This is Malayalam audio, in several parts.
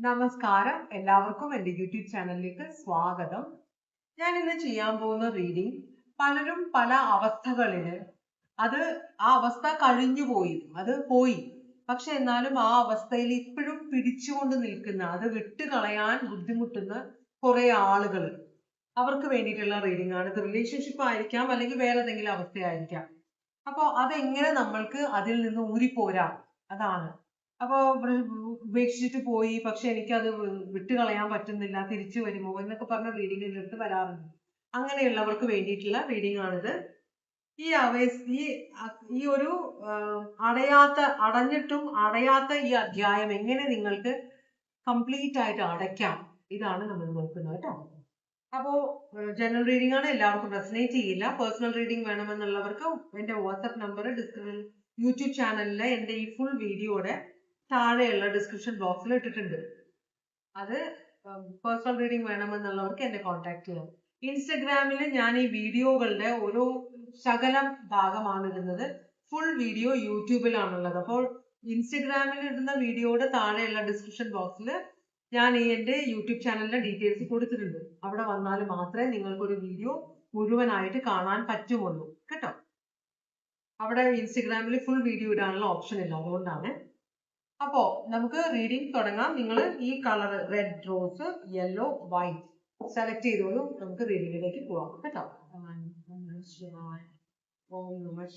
നമസ്കാരം, എല്ലാവർക്കും എൻ്റെ യൂട്യൂബ് ചാനലിലേക്ക് സ്വാഗതം. ഞാൻ ഇന്ന് ചെയ്യാൻ പോകുന്ന റീഡിംഗ് പലരും പല അവസ്ഥകളിൽ ആ അവസ്ഥ കഴിഞ്ഞു പോയി. പക്ഷെ എന്നാലും ആ അവസ്ഥയിൽ ഇപ്പോഴും പിടിച്ചുകൊണ്ട് നിൽക്കുന്ന, അത് വിട്ടുകളയാൻ ബുദ്ധിമുട്ടുന്ന കുറെ ആളുകൾ, അവർക്ക് വേണ്ടിയിട്ടുള്ള റീഡിംഗ് ആണ്. ഇത് റിലേഷൻഷിപ്പ് ആയിരിക്കാം, അല്ലെങ്കിൽ വേറെ ഏതെങ്കിലും അവസ്ഥയായിരിക്കാം. അപ്പോൾ അതെങ്ങനെ നമ്മൾക്ക് അതിൽ നിന്ന് ഊരിപ്പോരാം, അതാണ്. അപ്പോൾ ഉപേക്ഷിച്ചിട്ട് പോയി, പക്ഷെ എനിക്കത് വിട്ടുകളയാൻ പറ്റുന്നില്ല, തിരിച്ചു വരുമോ എന്നൊക്കെ പറഞ്ഞ റീഡിങ്ങിൻ്റെ അടുത്ത് വരാറുണ്ട്. അങ്ങനെയുള്ളവർക്ക് വേണ്ടിയിട്ടുള്ള റീഡിംഗ് ആണിത്. ഈ ഒരു അടഞ്ഞിട്ടും അടയാത്ത ഈ അധ്യായം എങ്ങനെ നിങ്ങൾക്ക് കംപ്ലീറ്റ് ആയിട്ട് അടയ്ക്കാം, ഇതാണ് നമ്മൾ നോക്കുന്നത് കേട്ടോ. അപ്പോൾ ജനറൽ റീഡിംഗ് ആണ്, എല്ലാവർക്കും റെസനേറ്റ് ചെയ്യില്ല. പേഴ്സണൽ റീഡിംഗ് വേണമെന്നുള്ളവർക്ക് എൻ്റെ വാട്സ്ആപ്പ് നമ്പർ യൂട്യൂബ് ചാനലിലെ എൻ്റെ ഈ ഫുൾ വീഡിയോയുടെ താഴെയുള്ള ഡിസ്ക്രിപ്ഷൻ ബോക്സിൽ ഇട്ടിട്ടുണ്ട്. അത് പേഴ്സണൽ റീഡിംഗ് വേണമെന്നുള്ളവർക്ക് എന്നെ കോൺടാക്ട് ചെയ്യാം. ഇൻസ്റ്റഗ്രാമിൽ ഞാൻ ഈ വീഡിയോകളുടെ ഒരു ശകലം ഭാഗമാണ് ഇടുന്നത്. ഫുൾ വീഡിയോ യൂട്യൂബിലാണുള്ളത്. അപ്പോൾ ഇൻസ്റ്റഗ്രാമിൽ ഇടുന്ന വീഡിയോയുടെ താഴെയുള്ള ഡിസ്ക്രിപ്ഷൻ ബോക്സിൽ ഞാൻ എൻ്റെ യൂട്യൂബ് ചാനലിന്റെ ഡീറ്റെയിൽസ് കൊടുത്തിട്ടുണ്ട്. അവിടെ വന്നാൽ മാത്രമേ നിങ്ങൾക്കൊരു വീഡിയോ മുഴുവനായിട്ട് കാണാൻ പറ്റുമുള്ളൂ കേട്ടോ. അവിടെ ഇൻസ്റ്റഗ്രാമിൽ ഫുൾ വീഡിയോ ഇടാനുള്ള ഓപ്ഷൻ ഇല്ല, അതുകൊണ്ടാണ്. അപ്പോ നമുക്ക് റീഡിംഗ് തുടങ്ങാം. നിങ്ങൾ ഈ colour red, rose, yellow, white select ചെയ്തോളൂ. നമുക്ക് റീഡിംഗിലേക്ക് പോവാം കേട്ടോ. ഓം നമഃ ശിവായ, ഓം നമഃ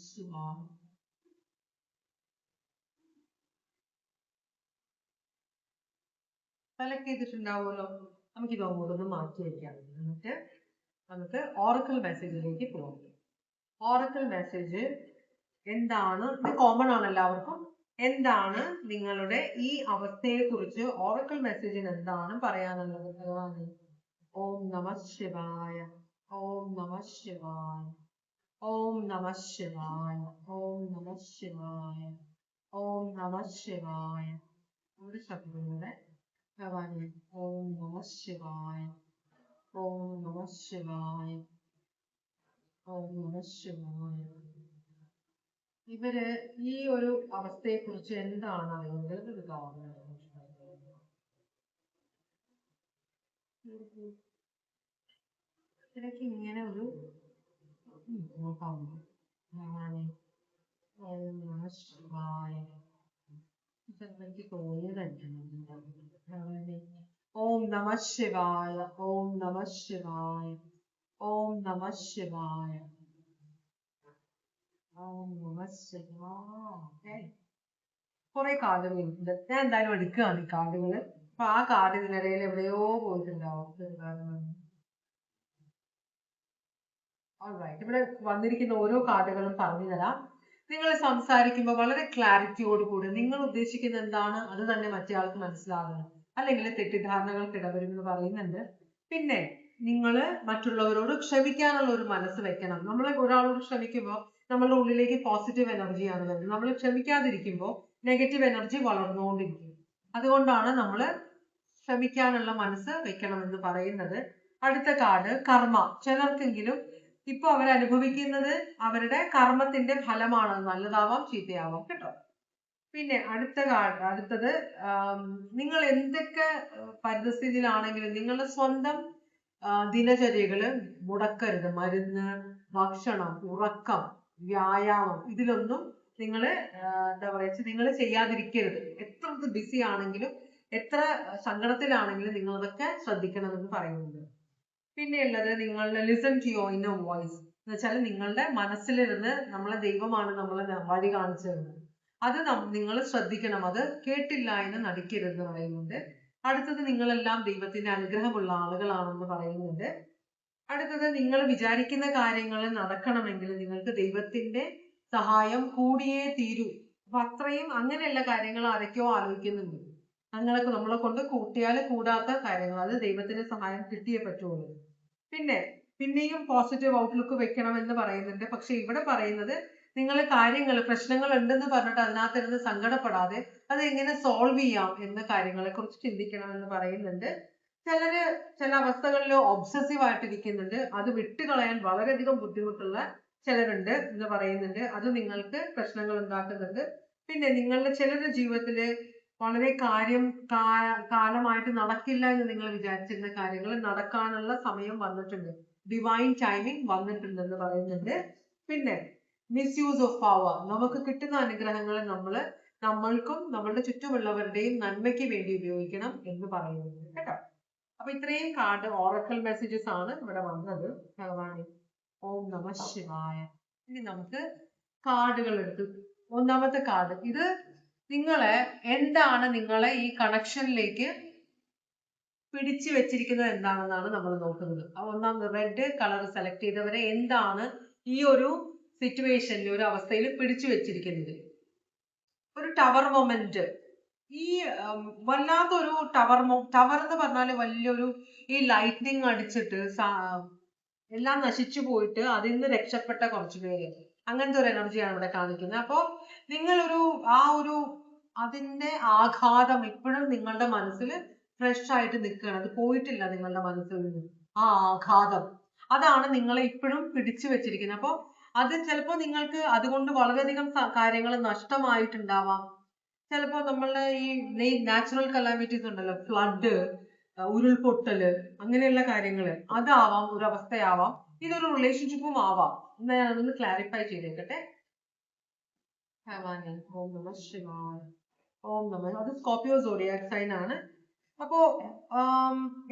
ശിവായ. സെലക്ട് ചെയ്തിട്ടുണ്ടാവുമല്ലോ. നമുക്ക് ഇത് അങ്ങോട്ടൊന്ന് മാറ്റി വയ്ക്കാം. എന്നിട്ട് നമുക്ക് ഓറക്കിൾ മെസ്സേജിലേക്ക് പോകാം. ഓറക്കിൾ മെസ്സേജ് എന്താണ്? ഇത് കോമൺ ആണ് എല്ലാവർക്കും. എന്താണ് നിങ്ങളുടെ ഈ അവസ്ഥയെ കുറിച്ച് ഓറക്കിൾ മെസ്സേജിന് എന്താണ് പറയാനുള്ളത്? ഓം നമഃ ശിവായ, ഓം നമഃ ശിവായ, ഓം നമഃ ശിവായ, ഓം നമഃ ശിവായ, ഓം നമഃ ശിവായ. ഒരു ശബ്ദങ്ങളുടെ ഓം നമഃ ശിവായ, ഓം നമഃ ശിവായ, ഓം നമഃ ശിവായ. ഇവര് ഈ ഒരു അവസ്ഥയെ കുറിച്ച് എന്താണ് അറിയുന്നത്? ഇതിനൊക്കെ ഇങ്ങനെ ഒരു എനിക്ക് തോന്നിയതല്ല. ഓം നമഃ ശിവായ, ഓം നമഃ ശിവായ, ഓം നമഃ ശിവായ, ഓം നമഃ ശിവായ. കുറെ കാർഡുകളുണ്ട്. ഞാൻ എന്തായാലും എടുക്കുകയാണ് ഈ കാർഡുകള്. അപ്പൊ ആ കാർഡിനിടയിൽ എവിടെയോ പോയിട്ടുണ്ടാവും. ഓൾറൈറ്റ്, ഇവിടെ വന്നിരിക്കുന്ന ഓരോ കാർഡുകളും പറഞ്ഞു തരാം. നിങ്ങൾ സംസാരിക്കുമ്പോൾ വളരെ ക്ലാരിറ്റിയോടുകൂടി നിങ്ങൾ ഉദ്ദേശിക്കുന്ന എന്താണ് അത് തന്നെ മറ്റേ ആൾക്ക് മനസ്സിലാകണം, അല്ലെങ്കിൽ തെറ്റിദ്ധാരണകൾക്ക് ഇടവരുമെന്ന് പറയുന്നുണ്ട്. പിന്നെ നിങ്ങൾ മറ്റുള്ളവരോട് ക്ഷമിക്കാനുള്ള ഒരു മനസ്സ് വെക്കണം. നമ്മൾ ഒരാളോട് ക്ഷമിക്കുമ്പോൾ നമ്മളുടെ ഉള്ളിലേക്ക് പോസിറ്റീവ് എനർജിയാണ് വരുന്നത്. നമ്മൾ ക്ഷമിക്കാതിരിക്കുമ്പോൾ നെഗറ്റീവ് എനർജി വളർന്നുകൊണ്ടിരിക്കും. അതുകൊണ്ടാണ് നമ്മൾ ക്ഷമിക്കാനുള്ള മനസ്സ് വെക്കണമെന്ന് പറയുന്നത്. അടുത്ത കാർഡ് കർമ്മ. ചിലർക്കെങ്കിലും ഇപ്പൊ അവരനുഭവിക്കുന്നത് അവരുടെ കർമ്മത്തിന്റെ ഫലമാണ്. നല്ലതാവാം, ചീത്തയാവാം കേട്ടോ. പിന്നെ അടുത്തത് നിങ്ങൾ എന്തൊക്കെ പരിസ്ഥിതിയിലാണെങ്കിലും നിങ്ങളുടെ സ്വന്തം ദിനചര്യകള് മുടക്കരുത്. മരുന്ന്, ഭക്ഷണം, ഉറക്കം, വ്യായാമം, ഇതിലൊന്നും നിങ്ങൾ എന്താ പറയുക, നിങ്ങൾ ചെയ്യാതിരിക്കരുത്. എത്ര ബിസി ആണെങ്കിലും എത്ര സങ്കടത്തിലാണെങ്കിലും നിങ്ങൾ അതൊക്കെ ശ്രദ്ധിക്കണമെന്ന് പറയുന്നുണ്ട്. പിന്നെയുള്ളത് നിങ്ങൾ listen to your inner voice. എന്ന് വെച്ചാൽ നിങ്ങളുടെ മനസ്സിലിരുന്ന് നമ്മളെ ദൈവമാണ് നമ്മളെ വഴി കാണിച്ചു തരുന്നത്. അത് നിങ്ങൾ ശ്രദ്ധിക്കണം. അത് കേട്ടില്ല എന്ന് നടിക്കരുതെന്ന് പറയുന്നുണ്ട്. അടുത്തത് നിങ്ങളെല്ലാം ദൈവത്തിന്റെ അനുഗ്രഹമുള്ള ആളുകളാണെന്ന് പറയുന്നുണ്ട്. അടുത്തത് നിങ്ങൾ വിചാരിക്കുന്ന കാര്യങ്ങൾ നടക്കണമെങ്കിൽ നിങ്ങൾക്ക് ദൈവത്തിന്റെ സഹായം കൂടിയേ തീരൂ. അപ്പൊ അത്രയും അങ്ങനെയുള്ള കാര്യങ്ങൾ ആരൊക്കെയോ ആലോചിക്കുന്നുണ്ട്. അങ്ങനെയൊക്കെ നമ്മളെ കൊണ്ട് കൂട്ടിയാൽ കൂടാത്ത കാര്യങ്ങൾ, അത് ദൈവത്തിന്റെ സഹായം കിട്ടിയേ പറ്റുള്ളൂ. പിന്നെയും പോസിറ്റീവ് ഔട്ട്ലുക്ക് വെക്കണം എന്ന് പറയുന്നുണ്ട്. പക്ഷെ ഇവിടെ പറയുന്നത് നിങ്ങൾ പ്രശ്നങ്ങൾ ഉണ്ടെന്ന് പറഞ്ഞിട്ട് അതിനകത്തിരുന്ന് സങ്കടപ്പെടാതെ അത് എങ്ങനെ സോൾവ് ചെയ്യാം എന്ന കാര്യങ്ങളെ കുറിച്ച് ചിന്തിക്കണം എന്ന് പറയുന്നുണ്ട്. ചില അവസ്ഥകളിൽ ഒബ്സസീവ് ആയിട്ടിരിക്കുന്നുണ്ട്. അത് വിട്ടുകളയാൻ വളരെയധികം ബുദ്ധിമുട്ടുള്ള ചിലരുണ്ട് എന്ന് പറയുന്നുണ്ട്. അത് നിങ്ങൾക്ക് പ്രശ്നങ്ങൾ ഉണ്ടാക്കുന്നുണ്ട്. പിന്നെ നിങ്ങളുടെ ചിലരുടെ ജീവിതത്തില് വളരെ കാലമായിട്ട് നടക്കില്ല എന്ന് നിങ്ങൾ വിചാരിച്ചിരുന്ന കാര്യങ്ങൾ നടക്കാനുള്ള സമയം വന്നിട്ടുണ്ട്. ഡിവൈൻ ടൈമിംഗ് വന്നിട്ടുണ്ട് എന്ന് പറയുന്നുണ്ട്. പിന്നെ മിസ്യൂസ് ഓഫ് പവർ, നമുക്ക് കിട്ടുന്ന അനുഗ്രഹങ്ങൾ നമ്മൾക്കും നമ്മളുടെ ചുറ്റുമുള്ളവരുടെയും നന്മയ്ക്ക് വേണ്ടി ഉപയോഗിക്കണം എന്ന് പറയുന്നുണ്ട് കേട്ടോ. അപ്പൊ ഇത്രയും കാർഡ് ഓറക്കൽ മെസ്സേജസ് ആണ് ഇവിടെ വന്നത്. ഭഗവാനെ ഓം നമ ശിവായ. ഇനി നമുക്ക് കാർഡുകൾ എടുത്തു. ഒന്നാമത്തെ കാർഡ്, ഇത് നിങ്ങളെ ഈ കണക്ഷനിലേക്ക് പിടിച്ചു വെച്ചിരിക്കുന്നത് എന്താണെന്നാണ് നമ്മൾ നോക്കുന്നത്. ഒന്നാമത് റെഡ് കളർ സെലക്ട് ചെയ്തവരെ എന്താണ് ഈ ഒരു സിറ്റുവേഷനിൽ, ഒരു അവസ്ഥയിൽ പിടിച്ചു വെച്ചിരിക്കുന്നത്? ഒരു ടവർ മൊമെന്റ്. ഈ വല്ലാത്തൊരു ടവർ എന്ന് പറഞ്ഞാൽ വലിയൊരു ഈ ലൈറ്റ്നിങ് അടിച്ചിട്ട് എല്ലാം നശിച്ചു പോയിട്ട് അതിൽ നിന്ന് രക്ഷപ്പെട്ട കുറച്ചു പേര്, അങ്ങനത്തെ ഒരു എനർജിയാണ് ഇവിടെ കാണിക്കുന്നത്. അപ്പോ നിങ്ങളൊരു അതിന്റെ ആഘാതം ഇപ്പോഴും നിങ്ങളുടെ മനസ്സിൽ ഫ്രഷ് ആയിട്ട് നിൽക്കുകയാണ്. അത് പോയിട്ടില്ല നിങ്ങളുടെ മനസ്സിൽ നിന്ന്. ആ ആഘാതം അതാണ് നിങ്ങളെ ഇപ്പോഴും പിടിച്ചു വെച്ചിരിക്കുന്നത്. അപ്പൊ അത് ചിലപ്പോൾ നിങ്ങൾക്ക് അതുകൊണ്ട് വളരെയധികം കാര്യങ്ങൾ നഷ്ടമായിട്ടുണ്ടാവാം. ചിലപ്പോൾ നമ്മളുടെ ഈ നാച്ചുറൽ കലാമിറ്റീസ് ഉണ്ടല്ലോ, ഫ്ലഡ്, ഉരുൾപൊട്ടല്, അങ്ങനെയുള്ള കാര്യങ്ങള്, അതാവാം, ഒരു അവസ്ഥയാവാം. ഇതൊരു റിലേഷൻഷിപ്പും ആവാം. എന്നാ ഞാനൊന്ന് ക്ലാരിഫൈ ചെയ്തേക്കട്ടെ. ഓം നമ ശിവായ. ഓം നമ. അത് സ്കോർപിയോ സോഡിയാക് സൈൻ ആണ്. അപ്പോ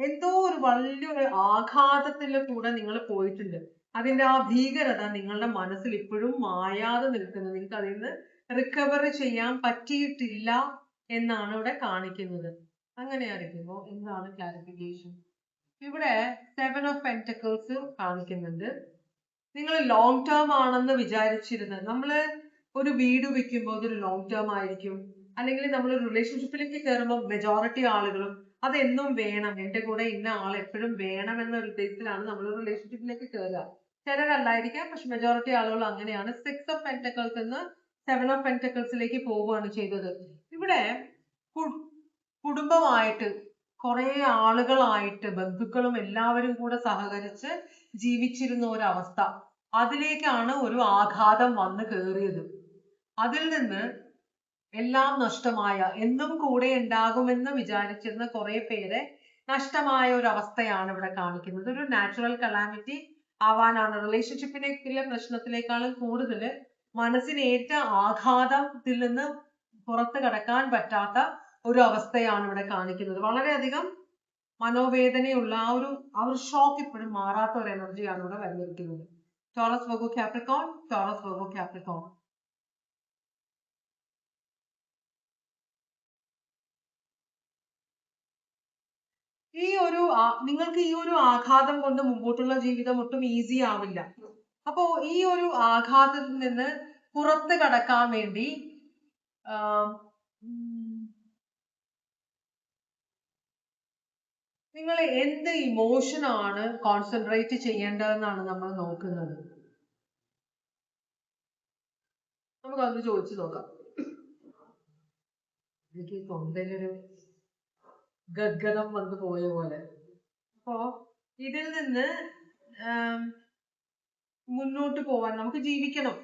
എന്തോ ഒരു വലിയൊരു ആഘാതത്തില് കൂടെ നിങ്ങൾ പോയിട്ടുണ്ട്. അതിന്റെ ആ ഭീകരത നിങ്ങളുടെ മനസ്സിൽ ഇപ്പോഴും മായാതെ നിൽക്കുന്നത്. നിങ്ങൾക്ക് അതിൽ നിന്ന് റിക്കവർ ചെയ്യാൻ പറ്റിയിട്ടില്ല എന്നാണ് ഇവിടെ കാണിക്കുന്നത്. അങ്ങനെയായിരിക്കുമ്പോ എന്താണ് ക്ലാരിഫിക്കേഷൻ? ഇവിടെ 7 ഓഫ് പെന്റക്കിൾസ് കാണിക്കുന്നുണ്ട്. നിങ്ങൾ ലോങ് ടേം ആണെന്ന് വിചാരിച്ചിരുന്നത്, നമ്മള് ഒരു വീട് വെക്കുമ്പോൾ അതൊരു ലോങ് ടേം ആയിരിക്കും. അല്ലെങ്കിൽ നമ്മൾ റിലേഷൻഷിപ്പിലേക്ക് കയറുമ്പോൾ മെജോറിറ്റി ആളുകളും അതെന്നും വേണം, എന്റെ കൂടെ ഇന്ന ആൾ എപ്പോഴും വേണം എന്നൊരു ഉദ്ദേശത്തിലാണ് നമ്മൾ റിലേഷൻഷിപ്പിലേക്ക് കയറുക. ചിലരല്ലായിരിക്കാം, പക്ഷെ മെജോറിറ്റി ആളുകൾ അങ്ങനെയാണ്. 6 ഓഫ് പെന്റക്കിൾസ് നിന്ന് 7 ഓഫ് പെന്റക്കിൾസിലേക്ക് പോവുകയാണ് ചെയ്തത്. ഇവിടെ കുടുംബമായിട്ട് കുറെ ആളുകളായിട്ട് ബന്ധുക്കളും എല്ലാവരും കൂടെ സഹകരിച്ച് ജീവിച്ചിരുന്ന ഒരവസ്ഥ, അതിലേക്കാണ് ഒരു ആഘാതം വന്ന് കയറിയത്. അതിൽ നിന്ന് എല്ലാം നഷ്ടമായ, എന്നും കൂടെ ഉണ്ടാകുമെന്ന് വിചാരിച്ചിരുന്ന കുറെ പേരെ നഷ്ടമായ ഒരു അവസ്ഥയാണ് ഇവിടെ കാണിക്കുന്നത്. ഒരു നാച്ചുറൽ കലാമിറ്റി ആവാനാണ്. റിലേഷൻഷിപ്പിലേക്കുള്ള പ്രശ്നത്തിനേക്കാളും കൂടുതൽ മനസ്സിനേറ്റ ആഘാതത്തിൽ നിന്ന് പുറത്ത് കടക്കാൻ പറ്റാത്ത ഒരു അവസ്ഥയാണ് ഇവിടെ കാണിക്കുന്നത്. വളരെയധികം മനോവേദനയുള്ള ആ ഒരു ഷോക്ക് ഇപ്പോഴും മാറാത്ത ഒരു എനർജിയാണ് ഇവിടെ വന്നിരിക്കുന്നത്. Taurus Virgo Capricorn, Taurus Virgo Capricorn. നിങ്ങൾക്ക് ഈ ഒരു ആഘാതം കൊണ്ട് മുമ്പോട്ടുള്ള ജീവിതം ഒട്ടും ഈസി ആവില്ല. അപ്പോ ഈ ഒരു ആഘാതത്തിൽ നിന്ന് പുറത്ത് കടക്കാൻ വേണ്ടി നിങ്ങൾ എന്ത് ഇമോഷൻ ആണ് കോൺസെൻട്രേറ്റ് ചെയ്യേണ്ടതെന്നാണ് നമ്മൾ നോക്കുന്നത്. നമുക്കത് ചോദിച്ചു നോക്കാം. എനിക്ക് തൊണ്ടയിലൊരു ഗദ്ഗതം വന്നു പോയ പോലെ. അപ്പോ ഇതിൽ നിന്ന് മുന്നോട്ട് പോവാൻ നമുക്ക് ജീവിക്കണം.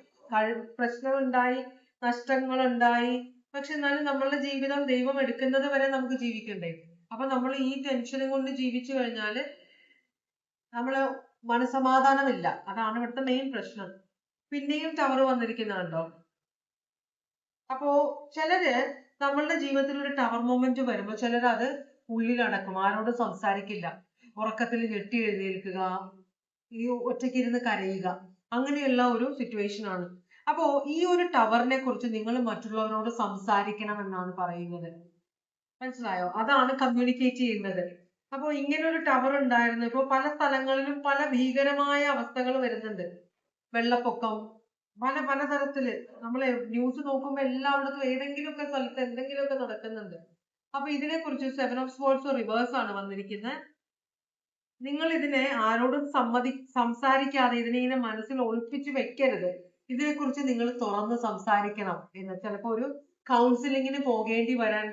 പ്രശ്നമുണ്ടായി, നഷ്ടങ്ങളുണ്ടായി, പക്ഷെ എന്നാലും നമ്മളുടെ ജീവിതം ദൈവം എടുക്കുന്നത് വരെ നമുക്ക് ജീവിക്കണ്ടേ? അപ്പൊ നമ്മൾ ഈ ടെൻഷനും കൊണ്ട് ജീവിച്ചു കഴിഞ്ഞാല് നമ്മള് മനസമാധാനമില്ല. അതാണ് ഇവിടുത്തെ മെയിൻ പ്രശ്നം. പിന്നെയും ടവർ വന്നിരിക്കുന്നുണ്ടോ? അപ്പോ ചിലര് നമ്മളുടെ ജീവിതത്തിൽ ഒരു ടവർ മൊമെന്റ് വരുമ്പോൾ ചിലർ അത് ഉള്ളിലടക്കും, ആരോടും സംസാരിക്കില്ല, ഉറക്കത്തിൽ ഞെട്ടി എഴുന്നേൽക്കുക, ഈ ഒറ്റയ്ക്ക് ഇരുന്ന് കരയുക, അങ്ങനെയുള്ള ഒരു സിറ്റുവേഷൻ ആണ്. അപ്പോ ഈ ഒരു ടവറിനെ കുറിച്ച് നിങ്ങൾ മറ്റുള്ളവരോട് സംസാരിക്കണം എന്നാണ് പറയുന്നത്. മനസ്സിലായോ? അതാണ് കമ്മ്യൂണിക്കേറ്റ് ചെയ്യുന്നത്. അപ്പോ ഇങ്ങനെ ഒരു ടവർ ഉണ്ടായിരുന്നു. ഇപ്പൊ പല സ്ഥലങ്ങളിലും പല ഭീകരമായ അവസ്ഥകൾ വരുന്നുണ്ട്. വെള്ളപ്പൊക്കം, പല തരത്തില് നമ്മള് ന്യൂസ് നോക്കുമ്പോ എല്ലായിടത്തും ഏതെങ്കിലുമൊക്കെ സ്ഥലത്ത് എന്തെങ്കിലുമൊക്കെ നടക്കുന്നുണ്ട്. അപ്പൊ ഇതിനെ കുറിച്ച് 7 ഓഫ് സ്പോർട്സ് റിവേഴ്സ് ആണ് വന്നിരിക്കുന്നത്. നിങ്ങൾ ഇതിനെ ആരോടും സംസാരിക്കാതെ ഇതിനെ മനസ്സിൽ ഒളിപ്പിച്ച് വെക്കരുത്. ഇതിനെക്കുറിച്ച് നിങ്ങൾ തുറന്ന് സംസാരിക്കണം എന്ന്. ചിലപ്പോ ഒരു കൗൺസിലിങ്ങിന് പോകേണ്ടി വരാൻ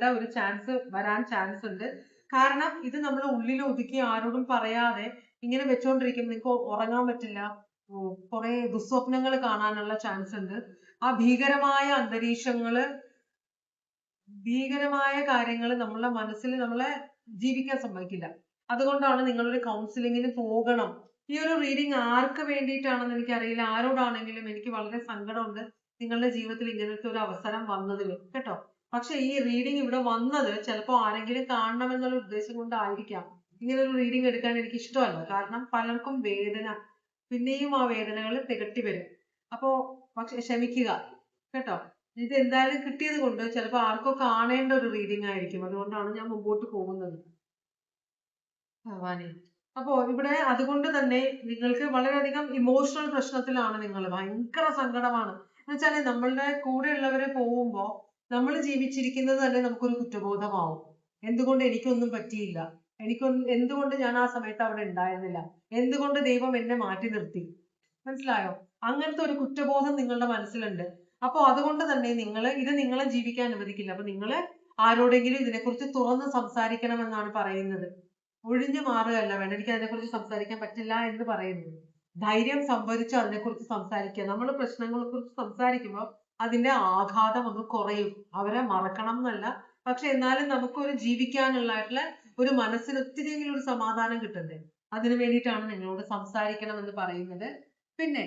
ചാൻസ് ഉണ്ട്. കാരണം ഇത് നമ്മൾ ഉള്ളിൽ ഒതുക്കി ആരോടും പറയാതെ ഇങ്ങനെ വെച്ചോണ്ടിരിക്കും, നിങ്ങൾക്ക് ഉറങ്ങാൻ പറ്റില്ല, കുറെ ദുസ്വപ്നങ്ങൾ കാണാനുള്ള ചാൻസ് ഉണ്ട്. ആ ഭീകരമായ അന്തരീക്ഷങ്ങള് ഭീകരമായ കാര്യങ്ങൾ നമ്മളെ മനസ്സിൽ നമ്മളെ ജീവിക്കാൻ സമ്മതിക്കില്ല. അതുകൊണ്ടാണ് നിങ്ങളൊരു കൗൺസിലിങ്ങിന് പോകണം. ഈ ഒരു റീഡിങ് ആർക്ക് വേണ്ടിയിട്ടാണെന്ന് എനിക്കറിയില്ല. ആരോടാണെങ്കിലും എനിക്ക് വളരെ സങ്കടമുണ്ട് നിങ്ങളുടെ ജീവിതത്തിൽ ഇങ്ങനത്തെ ഒരു അവസരം വന്നതിൽ, കേട്ടോ. പക്ഷെ ഈ റീഡിങ് ഇവിടെ വന്നത് ചിലപ്പോൾ ആരെങ്കിലും കാണണമെന്നുള്ള ഉദ്ദേശം കൊണ്ടായിരിക്കാം. ഇങ്ങനെ ഒരു റീഡിങ് എടുക്കാൻ എനിക്ക് ഇഷ്ടമല്ല. കാരണം പലർക്കും വേദന, പിന്നെയും ആ വേദനകൾ തികട്ടി വരും. അപ്പോ പക്ഷെ ക്ഷമിക്കുക, കേട്ടോ. ഇത് എന്തായാലും കിട്ടിയത് കൊണ്ട് ചിലപ്പോൾ ആർക്കോ കാണേണ്ട ഒരു റീഡിങ് ആയിരിക്കും. അതുകൊണ്ടാണ് ഞാൻ മുമ്പോട്ട് പോകുന്നത്. ഭവാനി, അപ്പോ ഇവിടെ അതുകൊണ്ട് തന്നെ നിങ്ങൾക്ക് വളരെയധികം ഇമോഷണൽ പ്രശ്നത്തിലാണ്. നിങ്ങൾ ഭയങ്കര സങ്കടമാണ്. എന്ന് വെച്ചാല് നമ്മളുടെ കൂടെയുള്ളവരെ പോകുമ്പോ നമ്മൾ ജീവിച്ചിരിക്കുന്നത് തന്നെ നമുക്കൊരു കുറ്റബോധമാവും. എന്തുകൊണ്ട് എനിക്കൊന്നും പറ്റിയില്ല, എന്തുകൊണ്ട് ഞാൻ ആ സമയത്ത് അവിടെ ഉണ്ടായിരുന്നില്ല, എന്തുകൊണ്ട് ദൈവം എന്നെ മാറ്റി നിർത്തി, മനസ്സിലായോ? അങ്ങനത്തെ ഒരു കുറ്റബോധം നിങ്ങളുടെ മനസ്സിലുണ്ട്. അപ്പൊ അതുകൊണ്ട് തന്നെ നിങ്ങളെ ജീവിക്കാൻ അനുവദിക്കില്ല. അപ്പൊ നിങ്ങള് ആരോടെങ്കിലും ഇതിനെക്കുറിച്ച് തുറന്ന് സംസാരിക്കണമെന്നാണ് പറയുന്നത്. ഒഴിഞ്ഞു മാറുകയല്ല വേണ്ട, എനിക്ക് അതിനെക്കുറിച്ച് സംസാരിക്കാൻ പറ്റില്ല എന്ന് പറയുന്നത്. ധൈര്യം സംഭരിച്ച് അതിനെക്കുറിച്ച് സംസാരിക്കുക. നമ്മൾ പ്രശ്നങ്ങളെ കുറിച്ച് സംസാരിക്കുമ്പോൾ അതിന്റെ ആഘാതം ഒന്ന് കുറയും. അവരെ മറക്കണം എന്നല്ല, പക്ഷെ എന്നാലും നമുക്കൊരു ജീവിക്കാനുള്ളതായിട്ടുള്ള ഒരു മനസ്സിന് ഒത്തിരിയെങ്കിലും ഒരു സമാധാനം കിട്ടണ്ടേ. അതിനു വേണ്ടിയിട്ടാണ് നിങ്ങളോട് സംസാരിക്കണം എന്ന് പറയുന്നത്. പിന്നെ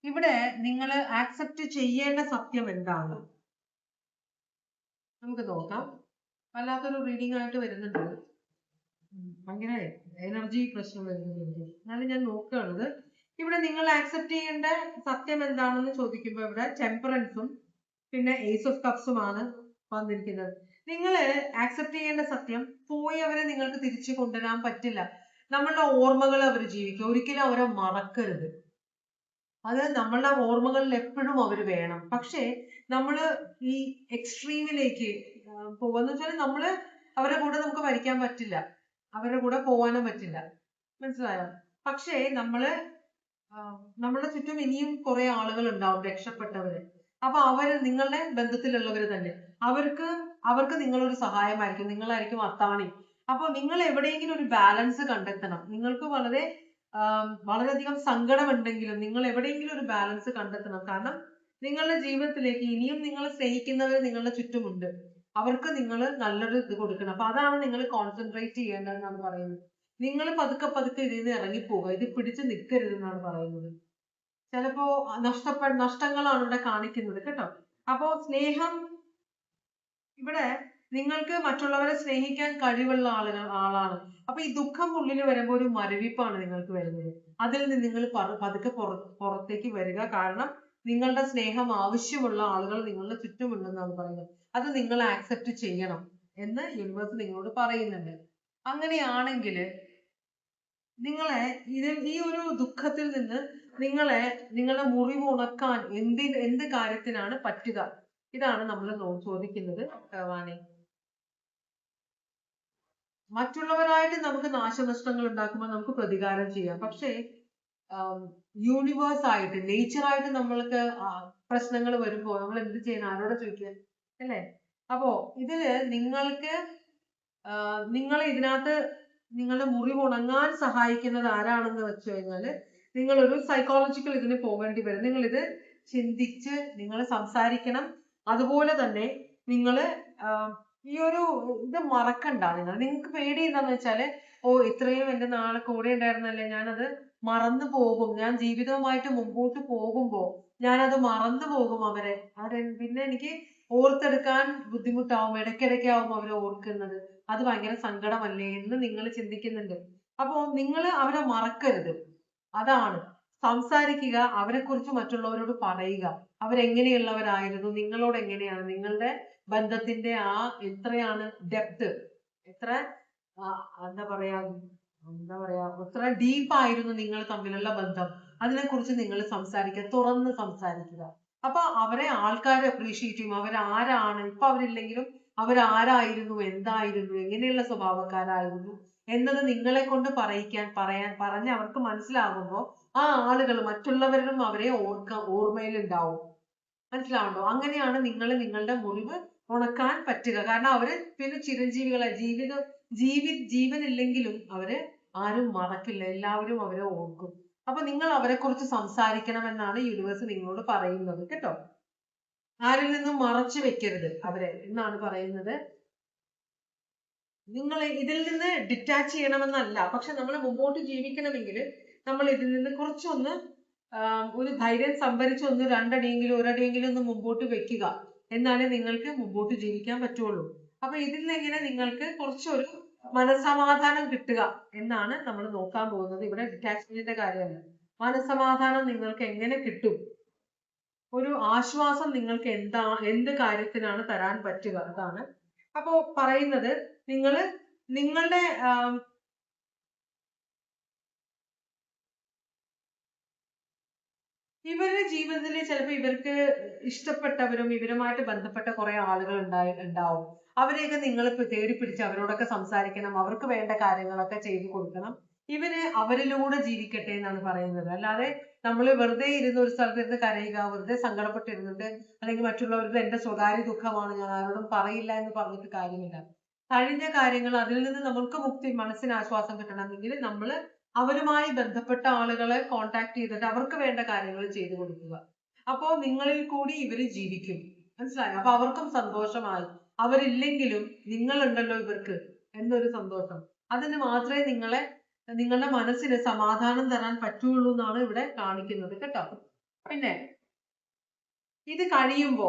ഇവിടെ നിങ്ങൾ ആക്സെപ്റ്റ് ചെയ്യേണ്ട സത്യം എന്താണ് നമുക്ക് നോക്കാം. വല്ലാത്തൊരു റീഡിംഗ് ആയിട്ട് വരുന്നുണ്ട്. ഭയങ്കര എനർജി പ്രശ്നം വരുന്നുണ്ട്. എന്നാലും ഞാൻ നോക്കുകയാണത്. ഇവിടെ നിങ്ങൾ ആക്സെപ്റ്റ് ചെയ്യേണ്ട സത്യം എന്താണെന്ന് ചോദിക്കുമ്പോൾ ഇവിടെ ടെമ്പറൻസും പിന്നെ ഏസ് ഓഫ് കപ്സുമാണ് വന്നിരിക്കുന്നത്. നിങ്ങൾ ആക്സെപ്റ്റ് ചെയ്യേണ്ട സത്യം, പോയി അവരെ നിങ്ങൾക്ക് തിരിച്ചു കൊണ്ടുവരാൻ പറ്റില്ല. നമ്മളുടെ ഓർമ്മകൾ അവർ ജീവിക്കും. ഒരിക്കലും അവരെ മറക്കരുത്. അത് നമ്മളുടെ ഓർമ്മകളിൽ എപ്പോഴും അവർ വേണം. പക്ഷേ നമ്മള് ഈ എക്സ്ട്രീമിലേക്ക് പോവാന്ന് വെച്ചാൽ നമ്മള് അവരുടെ കൂടെ നമുക്ക് ഭരിക്കാൻ പറ്റില്ല, അവരുടെ കൂടെ പോവാനും പറ്റില്ല, മനസ്സിലായോ? പക്ഷേ നമ്മുടെ ചുറ്റും ഇനിയും കുറെ ആളുകൾ ഉണ്ടാവും രക്ഷപ്പെട്ടവര്. അപ്പൊ അവര് നിങ്ങളുടെ ബന്ധത്തിലുള്ളവര് തന്നെ, അവർക്ക് നിങ്ങളൊരു സഹായമായിരിക്കും, നിങ്ങളായിരിക്കും അത്താണി. അപ്പൊ നിങ്ങൾ എവിടെയെങ്കിലും ഒരു ബാലൻസ് കണ്ടെത്തണം. നിങ്ങൾക്ക് വളരെയധികം സങ്കടം ഉണ്ടെങ്കിലും നിങ്ങൾ എവിടെയെങ്കിലും ഒരു ബാലൻസ് കണ്ടെത്തണം. കാരണം നിങ്ങളുടെ ജീവിതത്തിലേക്ക് ഇനിയും നിങ്ങളെ സ്നേഹിക്കുന്നവർ നിങ്ങളുടെ ചുറ്റുമുണ്ട്. അവർക്ക് നിങ്ങൾ നല്ലൊരു ഇത് കൊടുക്കണം. അപ്പൊ അതാണ് നിങ്ങൾ കോൺസെൻട്രേറ്റ് ചെയ്യേണ്ടതെന്നാണ് പറയുന്നത്. നിങ്ങൾ പതുക്കെ പതുക്കെ ഇതിൽ നിന്ന് ഇറങ്ങിപ്പോവുക, ഇത് പിടിച്ച് നിൽക്കരുതെന്നാണ് പറയുന്നത്. ചിലപ്പോ നഷ്ടങ്ങളാണ് ഇവിടെ കാണിക്കുന്നത്, കേട്ടോ. അപ്പോ സ്നേഹം, ഇവിടെ നിങ്ങൾക്ക് മറ്റുള്ളവരെ സ്നേഹിക്കാൻ കഴിവുള്ള ആളാണ്. അപ്പൊ ഈ ദുഃഖം ഉള്ളിൽ വരുമ്പോൾ ഒരു മരവിപ്പാണ് നിങ്ങൾക്ക് വരുന്നത്. അതിൽ നിന്ന് നിങ്ങൾ പതുക്കെ പുറത്തേക്ക് വരിക. കാരണം നിങ്ങളുടെ സ്നേഹം ആവശ്യമുള്ള ആളുകൾ നിങ്ങളുടെ ചുറ്റുമുണ്ടെന്നാണ് പറയുന്നത്. അത് നിങ്ങൾ ആക്സെപ്റ്റ് ചെയ്യണം എന്ന് യൂണിവേഴ്സ് നിങ്ങളോട് പറയുന്നുണ്ട്. അങ്ങനെയാണെങ്കിൽ ഈ ഒരു ദുഃഖത്തിൽ നിന്ന് നിങ്ങളുടെ മുറിവ് ഉണക്കാൻ എന്ത് കാര്യത്തിനാണ് പറ്റുക? ഇതാണ് നമ്മൾ ചോദിക്കുന്നത്. വാണി, മറ്റുള്ളവരായിട്ട് നമുക്ക് നാശനഷ്ടങ്ങൾ ഉണ്ടാക്കുമ്പോൾ നമുക്ക് പ്രതികാരം ചെയ്യാം. പക്ഷേ യൂണിവേഴ്സ് ആയിട്ട്, നേച്ചറായിട്ട് നമ്മൾക്ക് പ്രശ്നങ്ങൾ വരുമ്പോൾ നമ്മൾ എന്ത് ചെയ്യണം? ആരോടെ ചോദിക്കുക, അല്ലേ? അപ്പോ ഇതില് നിങ്ങളെ ഇതിനകത്ത് നിങ്ങളുടെ മുറിവ് ഉണങ്ങാൻ സഹായിക്കുന്നത് ആരാണെന്ന് വെച്ച് കഴിഞ്ഞാല് നിങ്ങളൊരു സൈക്കോളജിക്കൽ ഇതിന് പോകേണ്ടി വരും. നിങ്ങൾ ഇത് ചിന്തിച്ച് നിങ്ങൾ സംസാരിക്കണം. അതുപോലെ തന്നെ നിങ്ങള് ഈ ഒരു ഇത് മറക്കണ്ട. നിങ്ങൾക്ക് പേടി എന്താന്ന് വെച്ചാല്, ഇത്രയും എന്റെ നാളെ കൂടെ ഉണ്ടായിരുന്നല്ലേ, ഞാനത് മറന്നു പോകും, ഞാൻ ജീവിതവുമായിട്ട് മുമ്പോട്ട് പോകുമ്പോ ഞാനത് മറന്നു പോകും അവരെ പിന്നെ എനിക്ക് ഓർത്തെടുക്കാൻ ബുദ്ധിമുട്ടാവും, ഇടയ്ക്കിടയ്ക്കാവും അവരെ ഓർക്കുന്നത്, അത് ഭയങ്കര സങ്കടമല്ലേ എന്ന് നിങ്ങൾ ചിന്തിക്കുന്നുണ്ട്. അപ്പോ നിങ്ങൾ അവരെ മറക്കരുത്. അതാണ് സംസാരിക്കുക, അവരെ കുറിച്ച് മറ്റുള്ളവരോട് പറയുക. അവരെങ്ങനെയുള്ളവരായിരുന്നു, നിങ്ങളോട് എങ്ങനെയാണ്, നിങ്ങളുടെ ബന്ധത്തിന്റെ എത്രയാണ് ഡെപ്ത്, എത്ര എന്താ പറയാ എത്ര ഡീപ്പായിരുന്നു നിങ്ങൾ തമ്മിലുള്ള ബന്ധം, അതിനെക്കുറിച്ച് നിങ്ങൾ സംസാരിക്കുക, തുറന്ന് സംസാരിക്കുക. അപ്പൊ അവരെ ആൾക്കാരെ അപ്രീഷിയേറ്റ് ചെയ്യും. അവരാരാണ്, ഇപ്പൊ അവരില്ലെങ്കിലും അവരാരായിരുന്നു, എന്തായിരുന്നു, എങ്ങനെയുള്ള സ്വഭാവക്കാരായിരുന്നു എന്നത് നിങ്ങളെ കൊണ്ട് പറഞ്ഞ് അവർക്ക് മനസ്സിലാകുമ്പോ ആ ആളുകൾ മറ്റുള്ളവരിലും അവരെ ഓർമ്മയിലുണ്ടാവും. മനസ്സിലാവുണ്ടോ? അങ്ങനെയാണ് നിങ്ങൾ നിങ്ങളുടെ മുറിവ് ഉണക്കാൻ പറ്റുക. കാരണം അവര് പിന്നെ ചിരഞ്ജീവികളെ ജീവനില്ലെങ്കിലും അവര് ആരും മറക്കില്ല, എല്ലാവരും അവരെ ഓർക്കും. അപ്പൊ നിങ്ങൾ അവരെ കുറിച്ച് സംസാരിക്കണമെന്നാണ് യൂണിവേഴ്സ് നിങ്ങളോട് പറയുന്നത്, കേട്ടോ. ആരിൽ നിന്നും മറച്ചു വെക്കരുത് അവരെ എന്നാണ് പറയുന്നത്. നിങ്ങൾ ഇതിൽ നിന്ന് ഡിറ്റാച്ച് ചെയ്യണമെന്നല്ല, പക്ഷെ നമ്മൾ മുമ്പോട്ട് ജീവിക്കണമെങ്കിൽ നമ്മൾ ഇതിൽ നിന്ന് കുറച്ചൊന്ന് ഒരു ധൈര്യം സംഭരിച്ച് ഒന്ന് രണ്ടടിയെങ്കിലും ഒരടിയെങ്കിലും ഒന്ന് മുമ്പോട്ട് വെക്കുക, എന്നാലേ നിങ്ങൾക്ക് മുമ്പോട്ട് ജീവിക്കാൻ പറ്റുള്ളൂ. അപ്പൊ ഇതിൽ നിന്ന് എങ്ങനെ നിങ്ങൾക്ക് കുറച്ചൊരു മനസമാധാനം കിട്ടുക എന്നാണ് നമ്മൾ നോക്കാൻ പോകുന്നത്. ഇവിടെ ഡിറ്റാച്ച്മെന്റിന്റെ കാര്യമല്ല, മനസമാധാനം നിങ്ങൾക്ക് എങ്ങനെ കിട്ടും, ഒരു ആശ്വാസം നിങ്ങൾക്ക് എന്ത് കാര്യത്തിനാണ് തരാൻ പറ്റുക, അതാണ്. അപ്പോ പറയുന്നത് നിങ്ങളുടെ ഇവരുടെ ജീവിതത്തിൽ ചിലപ്പോൾ ഇവർക്ക് ഇഷ്ടപ്പെട്ടവരും ഇവരുമായിട്ട് ബന്ധപ്പെട്ട കുറെ ആളുകൾ ഉണ്ടാവും. അവരെയൊക്കെ നിങ്ങൾ തേടി പിടിച്ച് അവരോടൊക്കെ സംസാരിക്കണം, അവർക്ക് വേണ്ട കാര്യങ്ങളൊക്കെ ചെയ്തു കൊടുക്കണം. ഇവര് അവരിലൂടെ ജീവിക്കട്ടെ എന്നാണ് പറയുന്നത്. അല്ലാതെ നമ്മൾ വെറുതെ ഇരുന്ന് ഒരു സ്ഥലത്ത് ഇരുന്ന് കരയുക, വെറുതെ സങ്കടപ്പെട്ടിരുന്നിട്ട് അല്ലെങ്കിൽ മറ്റുള്ളവരുടെ എന്റെ സ്വകാര്യ ദുഃഖമാണ് ഞാൻ ആരോടും പറയില്ല എന്ന് പറഞ്ഞിട്ട് കാര്യമില്ല. കഴിഞ്ഞ കാര്യങ്ങൾ അതിൽ നിന്ന് നമുക്ക് മുക്തി, മനസ്സിന് ആശ്വാസം കിട്ടണമെങ്കിൽ നമ്മൾ അവരുമായി ബന്ധപ്പെട്ട ആളുകളെ കോണ്ടാക്ട് ചെയ്തിട്ട് അവർക്ക് വേണ്ട കാര്യങ്ങൾ ചെയ്തു കൊടുക്കുക. അപ്പോ നിങ്ങളിൽ കൂടി ഇവര് ജീവിക്കും, മനസ്സിലായോ? അപ്പൊ അവർക്കും സന്തോഷമായി, അവരില്ലെങ്കിലും നിങ്ങളുണ്ടല്ലോ ഇവർക്ക് എന്നൊരു സന്തോഷം. അതിന് മാത്രമേ നിങ്ങളുടെ മനസ്സിന് സമാധാനം തരാൻ പറ്റുള്ളൂ എന്നാണ് ഇവിടെ കാണിക്കുന്നത് കേട്ടോ. പിന്നെ ഇത് കഴിയുമ്പോ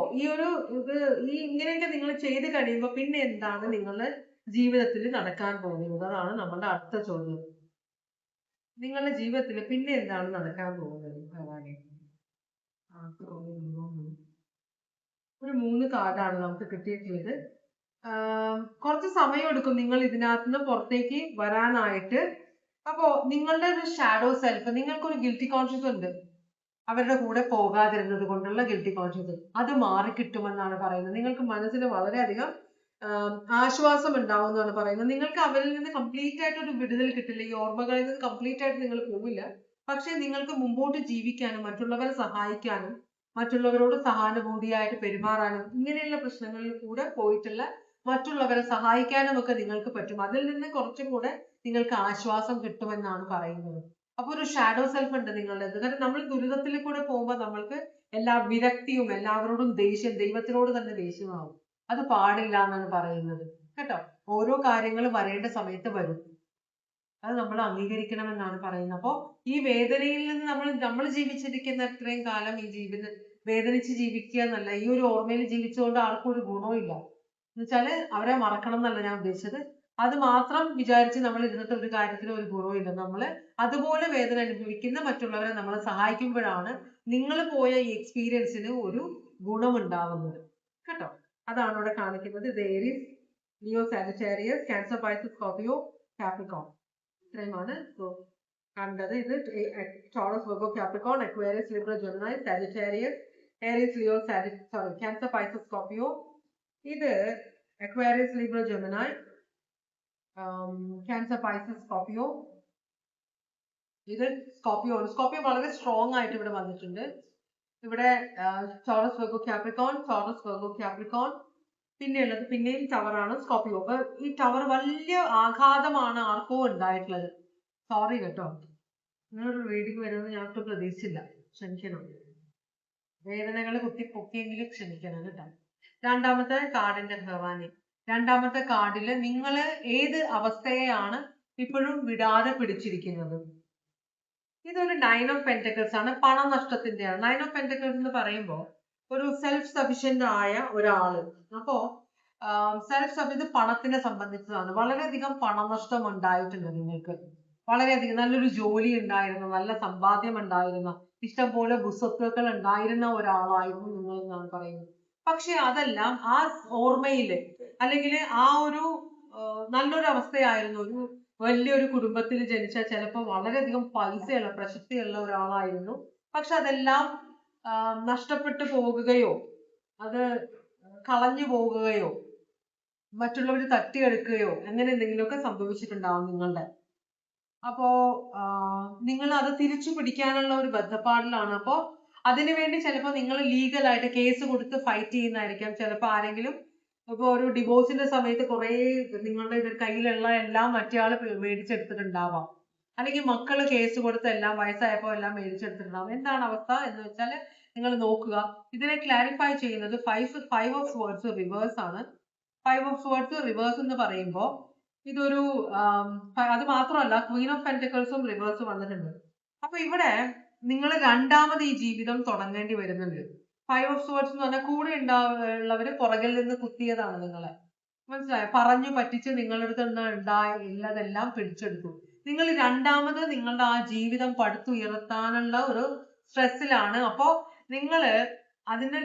ഇങ്ങനെയൊക്കെ നിങ്ങൾ ചെയ്ത് കഴിയുമ്പോ പിന്നെ എന്താണ് നിങ്ങളുടെ ജീവിതത്തിൽ നടക്കാൻ പോകുന്നത്, അതാണ് നമ്മുടെ അടുത്ത ചോദ്യം. നിങ്ങളുടെ ജീവിതത്തിൽ പിന്നെ എന്താണ് നടക്കാൻ പോകുന്നത്? ഒരു 3 കാർഡാണ് നമുക്ക് കിട്ടിയിട്ടുള്ളത്. കുറച്ച് സമയം എടുക്കും നിങ്ങൾ ഇതിനകത്ത് നിന്ന് പുറത്തേക്ക് വരാനായിട്ട്. അപ്പോ നിങ്ങളുടെ ഒരു ഷാഡോ സെൽഫ്, നിങ്ങൾക്കൊരു ഗിൽറ്റി കോൺഷ്യസ് ഉണ്ട്, അവരുടെ കൂടെ പോകാതിരുന്നത് കൊണ്ടുള്ള ഗിൽറ്റി കോൺഷ്യസ്, അത് മാറിക്കിട്ടുമെന്നാണ് പറയുന്നത്. നിങ്ങൾക്ക് മനസ്സിന് വളരെയധികം ആശ്വാസം ഉണ്ടാവും എന്നാണ് പറയുന്നത്. നിങ്ങൾക്ക് അവരിൽ നിന്ന് കംപ്ലീറ്റ് ആയിട്ട് ഒരു വിടുതൽ കിട്ടില്ല, ഈ ഓർമ്മകളിൽ നിന്ന് കംപ്ലീറ്റ് ആയിട്ട് നിങ്ങൾ പോവില്ല. പക്ഷെ നിങ്ങൾക്ക് മുമ്പോട്ട് ജീവിക്കാനും മറ്റുള്ളവരെ സഹായിക്കാനും മറ്റുള്ളവരോട് സഹാനുഭൂതിയായിട്ട് പെരുമാറാനും ഇങ്ങനെയുള്ള പ്രശ്നങ്ങളിൽ കൂടെ പോയിട്ടുള്ള മറ്റുള്ളവരെ സഹായിക്കാനും ഒക്കെ നിങ്ങൾക്ക് പറ്റും. അതിൽ നിന്ന് കുറച്ചും കൂടെ നിങ്ങൾക്ക് ആശ്വാസം കിട്ടുമെന്നാണ് പറയുന്നത്. അപ്പൊ ഒരു ഷാഡോ സെൽഫ് ഉണ്ട് നിങ്ങളുടെ. കാരണം നമ്മൾ ദുരിതത്തിൽ കൂടെ പോകുമ്പോൾ നമ്മൾക്ക് എല്ലാ വിരക്തിയും, എല്ലാവരോടും ദേഷ്യം, ദൈവത്തിനോട് തന്നെ ദേഷ്യമാവും. അത് പാടില്ല എന്നാണ് പറയുന്നത് കേട്ടോ. ഓരോ കാര്യങ്ങൾ വരേണ്ട സമയത്ത് വരും, അത് നമ്മൾ അംഗീകരിക്കണമെന്നാണ് പറയുന്നത്. അപ്പോ ഈ വേദനയിൽ നിന്ന് നമ്മൾ ജീവിച്ചിരിക്കുന്ന അത്രയും കാലം ഈ വേദനിച്ച് ജീവിക്കുക എന്നല്ല, ഈ ഒരു ഓർമ്മയിൽ ജീവിച്ചുകൊണ്ട് ആർക്കും ഒരു ഗുണവും ഇല്ല. എന്നുവെച്ചാല് അവരെ മറക്കണം എന്നല്ല ഞാൻ ഉദ്ദേശിച്ചത്. അത് മാത്രം വിചാരിച്ച് നമ്മൾ ഇരുന്നിട്ട് ഒരു കാര്യത്തിന് ഒരു ഗുണവും ഇല്ല. നമ്മള് അതുപോലെ വേദന അനുഭവിക്കുന്ന മറ്റുള്ളവരെ നമ്മൾ സഹായിക്കുമ്പോഴാണ് നിങ്ങൾ പോയ ഈ എക്സ്പീരിയൻസിന് ഒരു ഗുണമുണ്ടാവുന്നത് കേട്ടോ. അതാണ് ഇവിടെ കാണിക്കുന്നത്. Aries, Leo, Sagittarius, Cancer, Pisces, Scorpio, Capricorn, ഇത്രയുമാണ് കണ്ടത്. ഇത് Taurus, Virgo, Capricorn, Aquarius, Libra, Gemini, Sagittarius, Aries, Leo, Cancer, Pisces, Scorpio. ഇത് Aquarius, Libra, Gemini, Cancer, Pisces, Scorpio. ഇത് സ്കോർപിയോ. സ്കോർപിയോ വളരെ സ്ട്രോങ് ആയിട്ട് ഇവിടെ വന്നിട്ടുണ്ട്. ഇവിടെ Taurus, Virgo, Capricorn, Taurus, Virgo, Capricorn. പിന്നെയുള്ളത് പിന്നെയും ടവറാണ്, സ്കോർപിയോ. അപ്പൊ ഈ ടവർ വലിയ ആഘാതമാണ് ആർക്കോ ഉണ്ടായിട്ടുള്ളത്. സോറി കേട്ടോ, നിങ്ങളൊരു റീഡിങ് വരുമെന്ന് ഞാൻ ഒട്ടും പ്രതീക്ഷിച്ചില്ല, ക്ഷമിക്കണം. വേദനകൾ പൊക്കിയെങ്കിലും ക്ഷമിക്കണം കേട്ടോ. രണ്ടാമത്തെ കാർഡിന്റെ ഭഗവാനെ, രണ്ടാമത്തെ കാർഡില് നിങ്ങൾ ഏത് അവസ്ഥയെയാണ് ഇപ്പോഴും വിടാതെ പിടിച്ചിരിക്കുന്നത്? ഇതൊരു 9 ഓഫ് പെന്റക്കിൾസ് ആണ്, പണനഷ്ടത്തിന്റെയാണ്. 9 ഓഫ് പെന്റക്കിൾസ് എന്ന് പറയുമ്പോൾ ഒരു സെൽഫ് സഫിഷ്യന്റ് ആയ ഒരാള്. അപ്പോ ഇത് പണത്തിനെ സംബന്ധിച്ചതാണ്. വളരെയധികം പണനഷ്ടം ഉണ്ടായിട്ടുണ്ട് നിങ്ങൾക്ക്. വളരെയധികം നല്ലൊരു ജോലി ഉണ്ടായിരുന്നു, നല്ല സമ്പാദ്യം ഉണ്ടായിരുന്ന, ഇഷ്ടംപോലെ ഭൂസ്വത്തുക്കൾ ഉണ്ടായിരുന്ന ഒരാളായിരുന്നു നിങ്ങൾ എന്നാണ് പറയുന്നത്. പക്ഷെ അതെല്ലാം ആ ഓർമ്മയില് അല്ലെങ്കിൽ ആ ഒരു നല്ലൊരു അവസ്ഥയായിരുന്നു. ഒരു വലിയൊരു കുടുംബത്തിൽ ജനിച്ച, ചിലപ്പോൾ വളരെയധികം പൈസയുള്ള പ്രശസ്തിയുള്ള ഒരാളായിരുന്നു. പക്ഷെ അതെല്ലാം നഷ്ടപ്പെട്ടു പോകുകയോ അത് കളഞ്ഞു പോകുകയോ മറ്റുള്ളവർ തട്ടിയെടുക്കുകയോ അങ്ങനെ എന്തെങ്കിലുമൊക്കെ സംഭവിച്ചിട്ടുണ്ടാവും നിങ്ങളുടെ. അപ്പോ നിങ്ങൾ അത് തിരിച്ചു പിടിക്കാനുള്ള ഒരു ബദ്ധപ്പാടിലാണ്. അപ്പോ അതിനുവേണ്ടി ചിലപ്പോൾ നിങ്ങൾ ലീഗലായിട്ട് കേസ് കൊടുത്ത് ഫൈറ്റ് ചെയ്യുന്നതായിരിക്കാം. ചിലപ്പോൾ ആരെങ്കിലും ഇപ്പൊ ഒരു ഡിവോഴ്സിന്റെ സമയത്ത് കുറെ നിങ്ങളുടെ കയ്യിലുള്ള എല്ലാം മറ്റേയാള് മേടിച്ചെടുത്തിട്ടുണ്ടാവാം. അല്ലെങ്കിൽ മക്കള് കേസ് കൊടുത്ത് എല്ലാം വയസ്സായപ്പോ എല്ലാം മേടിച്ചെടുത്തിട്ടുണ്ടാവും. എന്താണ് അവസ്ഥ എന്ന് വെച്ചാൽ നിങ്ങൾ നോക്കുക. ഇതിനെ ക്ലാരിഫൈ ചെയ്യുന്നത് ഫൈവ് ഓഫ് സ്വേർഡ്സ് റിവേഴ്സ് ആണ്. ഫൈവ് ഓഫ് സ്വേർഡ്സ് റിവേഴ്സ് എന്ന് പറയുമ്പോൾ ഇതൊരു അത് മാത്രമല്ല, ക്വീൻ ഓഫ് പെന്റക്കിൾസും റിവേഴ്സ് വന്നിട്ടുണ്ട്. അപ്പൊ ഇവിടെ നിങ്ങൾ രണ്ടാമത് ഈ ജീവിതം തുടങ്ങേണ്ടി വരുന്നുണ്ട്. ഫൈവ് ഓഫ് സ്വേർഡ്സ് എന്ന് പറഞ്ഞാൽ കൂടെ ഉള്ളവര് പുറകിൽ നിന്ന് കുത്തിയതാണ് നിങ്ങളെ, മനസ്സിലായോ? പറഞ്ഞു പറ്റിച്ച് നിങ്ങളുടെ അടുത്ത് ഉള്ളതെല്ലാം പിടിച്ചെടുത്തു. നിങ്ങൾ രണ്ടാമത് നിങ്ങളുടെ ആ ജീവിതം പടുത്തുയർത്താനുള്ള ഒരു സ്ട്രെസ്സിലാണ്. അപ്പോ നിങ്ങള് അതിന്റെ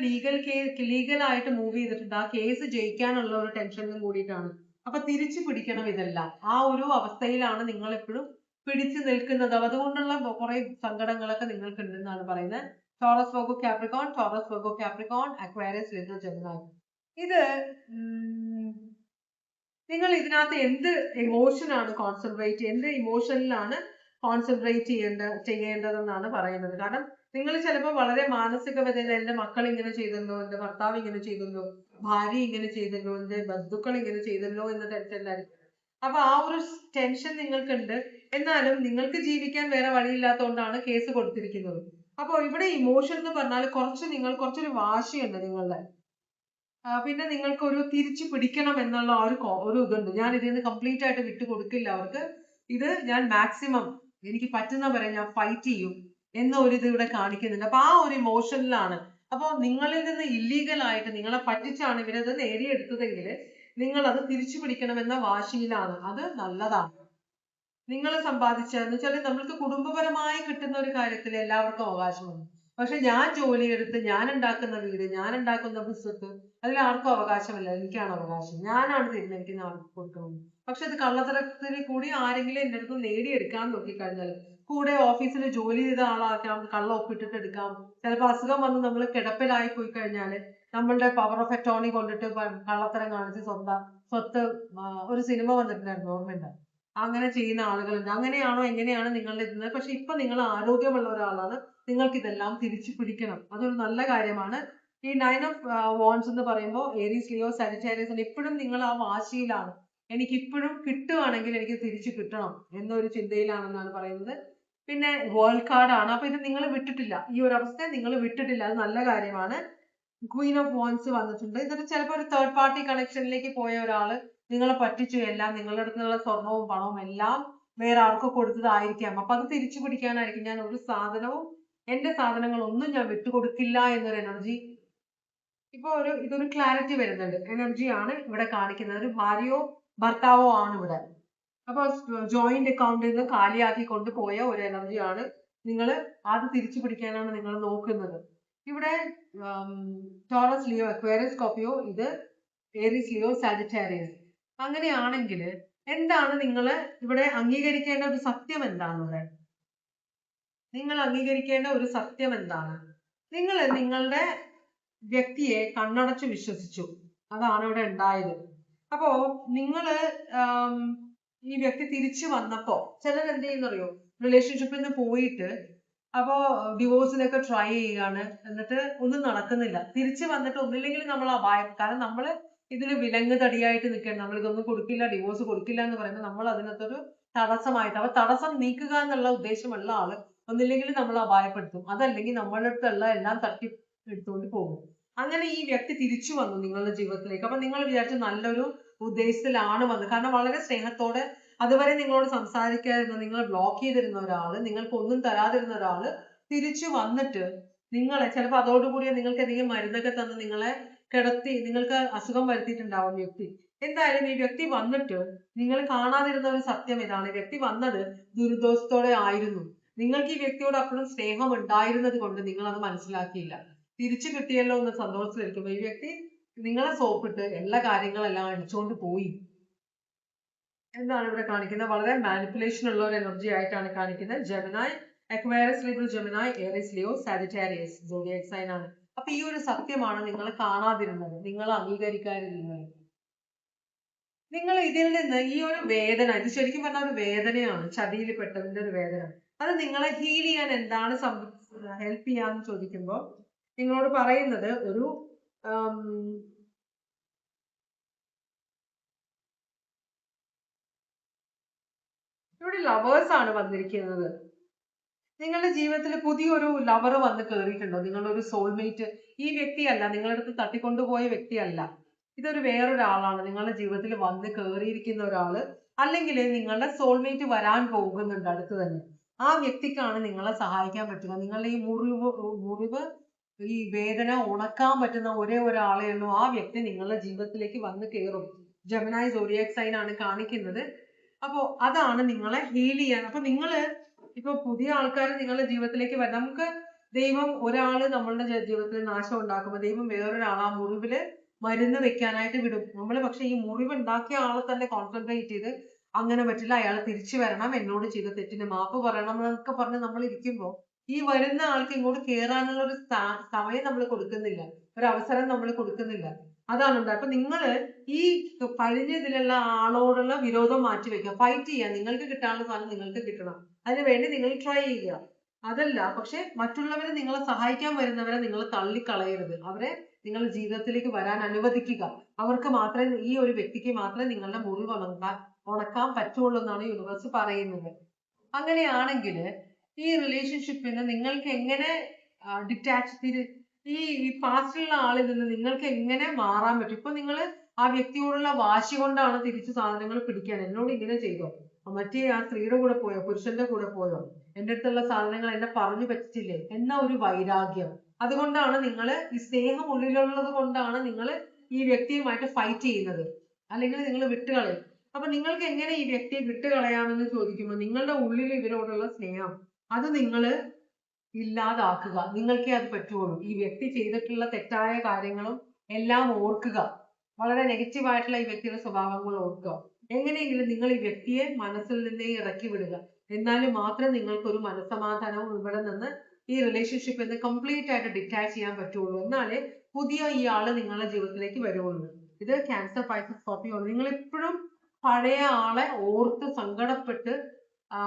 ലീഗലായിട്ട് മൂവ് ചെയ്തിട്ടുണ്ട്. ആ കേസ് ജയിക്കാനുള്ള ഒരു ടെൻഷനും കൂടിയിട്ടാണ്. അപ്പൊ തിരിച്ചു പിടിക്കണം ഇതെല്ലാം. ആ ഒരു അവസ്ഥയിലാണ് നിങ്ങൾ എപ്പോഴും പിടിച്ചു നിൽക്കുന്നത്. അതുകൊണ്ടുള്ള കുറെ സങ്കടങ്ങളൊക്കെ നിങ്ങൾക്ക് ഉണ്ടെന്നാണ് പറയുന്നത്. Taurus Virgo Capricorn Aquarius Leo Gemini. ഇത് നിങ്ങൾ ഇതിനകത്ത് എന്ത് ഇമോഷനാണ് എന്ത് ഇമോഷനിലാണ് കോൺസെൻട്രേറ്റ് ചെയ്യേണ്ടതെന്നാണ് പറയുന്നത്. കാരണം നിങ്ങൾ ചിലപ്പോൾ വളരെ മാനസിക വേദന, എന്റെ മക്കൾ ഇങ്ങനെ ചെയ്തല്ലോ, എന്റെ ഭർത്താവ് ഇങ്ങനെ ചെയ്തല്ലോ, ഭാര്യ ഇങ്ങനെ ചെയ്തല്ലോ, എന്റെ ബന്ധുക്കൾ ഇങ്ങനെ ചെയ്തല്ലോ എന്ന ടെൻഷനിലായിരിക്കും. അപ്പൊ ആ ഒരു ടെൻഷൻ നിങ്ങൾക്കുണ്ട്. എന്നാലും നിങ്ങൾക്ക് ജീവിക്കാൻ വേറെ വഴിയില്ലാത്തതുകൊണ്ടാണ് കേസ് കൊടുത്തിരിക്കുന്നത്. അപ്പൊ ഇവിടെ ഇമോഷൻ എന്ന് പറഞ്ഞാൽ കുറച്ചൊരു വാശിയുണ്ട് നിങ്ങളുടെ. പിന്നെ നിങ്ങൾക്ക് ഒരു തിരിച്ചു പിടിക്കണം എന്നുള്ള ഒരു ഇതുണ്ട്. ഞാൻ ഇതിന് കംപ്ലീറ്റ് ആയിട്ട് വിട്ടുകൊടുക്കില്ല അവർക്ക്. ഇത് ഞാൻ മാക്സിമം എനിക്ക് പറ്റുന്ന വരെ ഞാൻ ഫൈറ്റ് ചെയ്യും എന്ന ഒരു ഇത് ഇവിടെ കാണിക്കുന്നുണ്ട്. അപ്പൊ ആ ഒരു ഇമോഷനിലാണ്. അപ്പൊ നിങ്ങളിൽ നിന്ന് ഇല്ലീഗൽ ആയിട്ട് നിങ്ങളെ പറ്റിച്ചാണ് ഇവരത് നേടിയെടുത്തതെങ്കിൽ നിങ്ങൾ അത് തിരിച്ചു പിടിക്കണമെന്ന വാശിയിലാണ്. അത് നല്ലതാണ്. നിങ്ങൾ സമ്പാദിച്ചതെന്ന് വെച്ചാൽ നമ്മൾക്ക് കുടുംബപരമായി കിട്ടുന്ന ഒരു കാര്യത്തിൽ എല്ലാവർക്കും അവകാശമുണ്ട്. പക്ഷെ ഞാൻ ജോലിയെടുത്ത് ഞാൻ ഉണ്ടാക്കുന്ന വീട്, ഞാൻ ഉണ്ടാക്കുന്ന ബിസിനസ്, അതിൽ ആർക്കും അവകാശമില്ല. എനിക്കാണ് അവകാശം. ഞാനാണ് തീരുമാനിക്കുന്ന ആൾക്ക് കൊടുക്കണം. പക്ഷെ അത് കള്ളത്തരത്തിൽ കൂടി ആരെങ്കിലും എൻ്റെ അടുത്ത് നേടിയെടുക്കാൻ നോക്കിക്കഴിഞ്ഞാൽ, കൂടെ ഓഫീസിൽ ജോലി ചെയ്ത ആളാക്കാം, കള്ള ഒപ്പിട്ടിട്ട് എടുക്കാം. ചിലപ്പോൾ അസുഖം വന്ന് നമ്മൾ കിടപ്പിലായി പോയി കഴിഞ്ഞാൽ നമ്മളുടെ പവർ ഓഫ് അറ്റോർണി കൊണ്ടിട്ട് കള്ളത്തരം കാണിച്ച് സ്വത്ത് ഒരു സിനിമ വന്നിട്ടുണ്ടായിരുന്നു, ഓർമ്മയുണ്ട്? അങ്ങനെ ചെയ്യുന്ന ആളുകളുണ്ട്. അങ്ങനെയാണോ എങ്ങനെയാണ് നിങ്ങളുടെ ഇരുന്നത്? പക്ഷെ ഇപ്പൊ നിങ്ങൾ ആരോഗ്യമുള്ള ഒരാളാണ്. നിങ്ങൾക്ക് ഇതെല്ലാം തിരിച്ചു പിടിക്കണം. അതൊരു നല്ല കാര്യമാണ്. ഈ 9 ഓഫ് വാണ്ട്സ് എന്ന് പറയുമ്പോൾ ഏരീസ് ലിയോ സാജിറ്റേറിയസ് ഇപ്പോഴും നിങ്ങൾ ആ വാശിയിലാണ്. എനിക്ക് ഇപ്പോഴും കിട്ടുവാണെങ്കിൽ എനിക്ക് തിരിച്ചു കിട്ടണം എന്നൊരു ചിന്തയിലാണെന്നാണ് പറയുന്നത്. പിന്നെ വേൾഡ് കാർഡ് ആണ്. അപ്പൊ ഇത് നിങ്ങൾ വിട്ടിട്ടില്ല. ഈ ഒരു അവസ്ഥ നിങ്ങൾ വിട്ടിട്ടില്ല. അത് നല്ല കാര്യമാണ്. ക്വീൻ ഓഫ് വാണ്ട്സ് വന്നിട്ടുണ്ട്. ഇതൊരു ചിലപ്പോൾ ഒരു തേർഡ് പാർട്ടി കണക്ഷനിലേക്ക് പോയ ഒരാള് നിങ്ങളെ പറ്റിച്ചു. എല്ലാം നിങ്ങളുടെ അടുത്തുള്ള സ്വർണവും പണവും എല്ലാം വേറെ ആർക്കോ കൊടുത്തതായിരിക്കാം. അപ്പൊ അത് തിരിച്ചു പിടിക്കാനായിരിക്കും. ഞാൻ ഒരു സാധനവും, എന്റെ സാധനങ്ങളൊന്നും ഞാൻ വിട്ടുകൊടുക്കില്ല എന്നൊരു എനർജി. ഇപ്പൊ ഇതൊരു ക്ലാരിറ്റി വരുന്നുണ്ട്. എനർജിയാണ് ഇവിടെ കാണിക്കുന്നത്. ഒരു ഭാര്യയോ ഭർത്താവോ ആണ് ഇവിടെ. അപ്പൊ ജോയിന്റ് അക്കൗണ്ടിൽ നിന്ന് കാലിയാക്കി കൊണ്ടുപോയ ഒരു എനർജിയാണ്. നിങ്ങൾ അത് തിരിച്ചു പിടിക്കാനാണ് നിങ്ങൾ നോക്കുന്നത്. ഇവിടെ ടോറസ് ലിയോ അക്വേറിയസ് സ്കോർപിയോ, ഇത് ഏരീസ് ലിയോ സാജിറ്റേറിയസ്. അങ്ങനെയാണെങ്കിൽ എന്താണ് നിങ്ങൾ ഇവിടെ അംഗീകരിക്കേണ്ട ഒരു സത്യം എന്താണ്? ഇവിടെ നിങ്ങൾ അംഗീകരിക്കേണ്ട ഒരു സത്യം എന്താണ്? നിങ്ങൾ നിങ്ങളുടെ വ്യക്തിയെ കണ്ണടച്ച് വിശ്വസിച്ചു. അതാണ് ഇവിടെ ഉണ്ടായത്. അപ്പോ നിങ്ങള് ഈ വ്യക്തി തിരിച്ചു വന്നപ്പോ ചിലർ എന്ത് ചെയ്യുന്നറിയോ, റിലേഷൻഷിപ്പിൽ നിന്ന് പോയിട്ട് അപ്പോ ഡിവോഴ്സിനൊക്കെ ട്രൈ ചെയ്യുകയാണ്. എന്നിട്ട് ഒന്നും നടക്കുന്നില്ല. തിരിച്ചു വന്നിട്ട് ഒന്നില്ലെങ്കിൽ നമ്മൾ അപായം, കാരണം നമ്മൾ ഇതിന് വിലങ്ങ് തടിയായിട്ട് നിൽക്കണം. നമ്മൾ ഇതൊന്നും കൊടുക്കില്ല, ഡിവോഴ്സ് കൊടുക്കില്ല എന്ന് പറയുമ്പോൾ നമ്മൾ അതിനകത്തൊരു തടസ്സമായിട്ട്, അപ്പൊ തടസ്സം നീക്കുക എന്നുള്ള ഉദ്ദേശമുള്ള ആള് ഒന്നില്ലെങ്കിൽ നമ്മൾ അപായപ്പെടുത്തും, അതല്ലെങ്കിൽ നമ്മളുടെ അടുത്തുള്ള എല്ലാം തട്ടി എടുത്തുകൊണ്ട് പോകും. അങ്ങനെ ഈ വ്യക്തി തിരിച്ചു വന്നു നിങ്ങളുടെ ജീവിതത്തിലേക്ക്. അപ്പൊ നിങ്ങൾ വിചാരിച്ചു നല്ലൊരു ഉദ്ദേശത്തിലാണ് വന്നത്. കാരണം വളരെ സ്നേഹത്തോടെ അതുവരെ നിങ്ങളോട് സംസാരിക്കാതിരുന്ന, നിങ്ങൾ ബ്ലോക്ക് ചെയ്തിരുന്ന ഒരാള്, നിങ്ങൾക്ക് ഒന്നും തരാതിരുന്ന ഒരാള് തിരിച്ചു വന്നിട്ട് നിങ്ങളെ ചിലപ്പോൾ അതോടുകൂടി നിങ്ങൾക്ക് എന്തെങ്കിലും മരുന്നൊക്കെ തന്ന് നിങ്ങളെ കിടത്തി നിങ്ങൾക്ക് അസുഖം വരുത്തിയിട്ടുണ്ടാവും വ്യക്തി. എന്തായാലും ഈ വ്യക്തി വന്നിട്ട് നിങ്ങൾ കാണാതിരുന്ന ഒരു സത്യം ഇതാണ്. ഈ വ്യക്തി വന്നത് ദുരിതോഷത്തോടെ ആയിരുന്നു. നിങ്ങൾക്ക് ഈ വ്യക്തിയോട് അപ്പോഴും സ്നേഹം ഉണ്ടായിരുന്നത് കൊണ്ട് നിങ്ങൾ അത് മനസ്സിലാക്കിയില്ല. തിരിച്ചു കിട്ടിയല്ലോ എന്ന് സന്തോഷത്തിലിരിക്കുമ്പോൾ ഈ വ്യക്തി നിങ്ങളെ സോപ്പിട്ട് എല്ലാ കാര്യങ്ങളെല്ലാം അടിച്ചുകൊണ്ട് പോയി. എന്താണ് ഇവിടെ കാണിക്കുന്നത്? വളരെ മാനിപ്പുലേഷൻ ഉള്ള ഒരു എനർജി ആയിട്ടാണ് കാണിക്കുന്നത്. Gemini, Aquarius, Libra, Gemini, Aries Leo Sagittarius zodiac sign ആണ്. അപ്പൊ ഈ ഒരു സത്യമാണ് നിങ്ങൾ കാണാതിരുന്നത്, നിങ്ങൾ അംഗീകരിക്കാതിരുന്നത്. നിങ്ങൾ ഇതിൽ നിന്ന് ഈ ഒരു വേദന, ഇത് ശരിക്കും പറഞ്ഞ ഒരു വേദനയാണ്, ചതിയിൽ പെട്ടതിന്റെ ഒരു വേദന. അത് നിങ്ങളെ ഹീൽ ചെയ്യാൻ എന്താണ് ഹെൽപ്പ് ചെയ്യാന്ന് ചോദിക്കുമ്പോൾ നിങ്ങളോട് പറയുന്നത് ഒരു ഇവിടെ ലവേഴ്സ് ആണ് വന്നിരിക്കുന്നത്. നിങ്ങളുടെ ജീവിതത്തിൽ പുതിയൊരു ലവർ വന്ന് കയറിയിട്ടുണ്ടോ? നിങ്ങളുടെ ഒരു സോൾമേറ്റ്. ഈ വ്യക്തിയല്ല, നിങ്ങളുടെ അടുത്ത് തട്ടിക്കൊണ്ടുപോയ വ്യക്തിയല്ല. ഇതൊരു വേറൊരാളാണ് നിങ്ങളുടെ ജീവിതത്തിൽ വന്ന് കയറിയിരിക്കുന്ന ഒരാള്. അല്ലെങ്കിൽ നിങ്ങളുടെ സോൾമേറ്റ് വരാൻ പോകുന്നുണ്ട് അടുത്ത് തന്നെ. ആ വ്യക്തിക്കാണ് നിങ്ങളെ സഹായിക്കാൻ പറ്റുക. നിങ്ങളുടെ ഈ മുറിവ് ഈ വേദന ഉണക്കാൻ പറ്റുന്ന ഒരേ ഒരാളേ ഉള്ളൂ. ആ വ്യക്തി നിങ്ങളുടെ ജീവിതത്തിലേക്ക് വന്ന് കയറും. ജെമിനായി സോഡിയാക് സൈൻ ആണ് കാണിക്കുന്നത്. അപ്പോ അതാണ് നിങ്ങളെ ഹീൽ ചെയ്യാൻ. അപ്പൊ നിങ്ങള് ഇപ്പൊ പുതിയ ആൾക്കാർ നിങ്ങളുടെ ജീവിതത്തിലേക്ക് വരാം. നമുക്ക് ദൈവം ഒരാള് നമ്മളുടെ ജീവിതത്തിൽ നാശം ഉണ്ടാക്കുമ്പോൾ ദൈവം വേറൊരാൾ ആ മുറിവില് മരുന്ന് വെക്കാനായിട്ട് വിടും. നമ്മൾ പക്ഷെ ഈ മുറിവ് ഉണ്ടാക്കിയ ആളെ തന്നെ കോൺസെൻട്രേറ്റ് ചെയ്ത് അങ്ങനെ പറ്റില്ല, അയാൾ തിരിച്ചു വരണം, എന്നോട് ചെയ്ത തെറ്റിന് മാപ്പ് പറയണം എന്നൊക്കെ പറഞ്ഞ് നമ്മൾ ഇരിക്കുമ്പോൾ ഈ വരുന്ന ആൾക്ക് ഇങ്ങോട്ട് കയറാനുള്ള ഒരു സമയം നമ്മൾ കൊടുക്കുന്നില്ല, ഒരു അവസരം നമ്മൾ കൊടുക്കുന്നില്ല. അതാണ് ഉണ്ടായത്. അപ്പൊ നിങ്ങള് ഈ കഴിഞ്ഞ ഇതിലുള്ള ആളോടുള്ള വിരോധം മാറ്റി വെക്കുക, ഫൈറ്റ് ചെയ്യുക. നിങ്ങൾക്ക് കിട്ടാനുള്ള സാധനം നിങ്ങൾക്ക് കിട്ടണം, അതിനു വേണ്ടി നിങ്ങൾ ട്രൈ ചെയ്യുക. അതല്ല പക്ഷെ മറ്റുള്ളവരെ നിങ്ങളെ സഹായിക്കാൻ വരുന്നവരെ നിങ്ങൾ തള്ളിക്കളയരുത്. അവരെ നിങ്ങളുടെ ജീവിതത്തിലേക്ക് വരാൻ അനുവദിക്കുക. അവർക്ക് മാത്രമേ, ഈ ഒരു വ്യക്തിക്ക് മാത്രമേ നിങ്ങളുടെ മുറിവ് ഉണക്കാൻ പറ്റുള്ളൂ എന്നാണ് യൂണിവേഴ്സ് പറയുന്നത്. അങ്ങനെയാണെങ്കിൽ ഈ റിലേഷൻഷിപ്പിന് നിങ്ങൾക്ക് എങ്ങനെ ഡിറ്റാച്ച് ഈ പാസ്റ്റിലുള്ള ആളിൽ നിന്ന് നിങ്ങൾക്ക് എങ്ങനെ മാറാൻ പറ്റും? ഇപ്പൊ നിങ്ങൾ ആ വ്യക്തിയോടുള്ള വാശി കൊണ്ടാണ് തിരിച്ചു സാധനങ്ങൾ പിടിക്കാൻ. എന്നോട് ഇങ്ങനെ ചെയ്തോ, മറ്റേ ആ സ്ത്രീയുടെ കൂടെ പോയോ, പുരുഷന്റെ കൂടെ പോയോ, എൻ്റെ അടുത്തുള്ള സാധനങ്ങൾ എന്നെ പറഞ്ഞു പറ്റിച്ചില്ലേ എന്ന ഒരു വൈരാഗ്യം. അതുകൊണ്ടാണ് നിങ്ങൾ ഈ സ്നേഹം ഉള്ളിലുള്ളത് കൊണ്ടാണ് നിങ്ങൾ ഈ വ്യക്തിയുമായിട്ട് ഫൈറ്റ് ചെയ്യുന്നത്. അല്ലെങ്കിൽ നിങ്ങൾ വിട്ടുകളയും. അപ്പൊ നിങ്ങൾക്ക് എങ്ങനെ ഈ വ്യക്തിയെ വിട്ടുകളയാമെന്ന് ചോദിക്കുമ്പോൾ നിങ്ങളുടെ ഉള്ളിൽ ഇവരോടുള്ള സ്നേഹം അത് നിങ്ങൾ ഇല്ലാതാക്കുക. നിങ്ങൾക്കേ അത് പറ്റുള്ളൂ. ഈ വ്യക്തി ചെയ്തിട്ടുള്ള തെറ്റായ കാര്യങ്ങളും എല്ലാം ഓർക്കുക. വളരെ നെഗറ്റീവ് ആയിട്ടുള്ള ഈ വ്യക്തിയുടെ സ്വഭാവങ്ങൾ ഓർക്കുക. എങ്ങനെയെങ്കിലും നിങ്ങൾ ഈ വ്യക്തിയെ മനസ്സിൽ നിന്നേ ഇറക്കി വിടുക. എന്നാലും മാത്രം നിങ്ങൾക്കൊരു മനസ്സമാധാനവും ഇവിടെ നിന്ന് ഈ റിലേഷൻഷിപ്പിൽ നിന്ന് കംപ്ലീറ്റ് ആയിട്ട് ഡിറ്റാച്ച് ചെയ്യാൻ പറ്റുള്ളൂ. എന്നാലേ പുതിയ ഈ ആള് നിങ്ങളുടെ ജീവിതത്തിലേക്ക് വരുള്ളൂ. ഇത് ക്യാൻസർ, പൈസസ്, സ്കോർപ്പിയോ. നിങ്ങൾ എപ്പോഴും പഴയ ആളെ ഓർത്ത് സങ്കടപ്പെട്ട്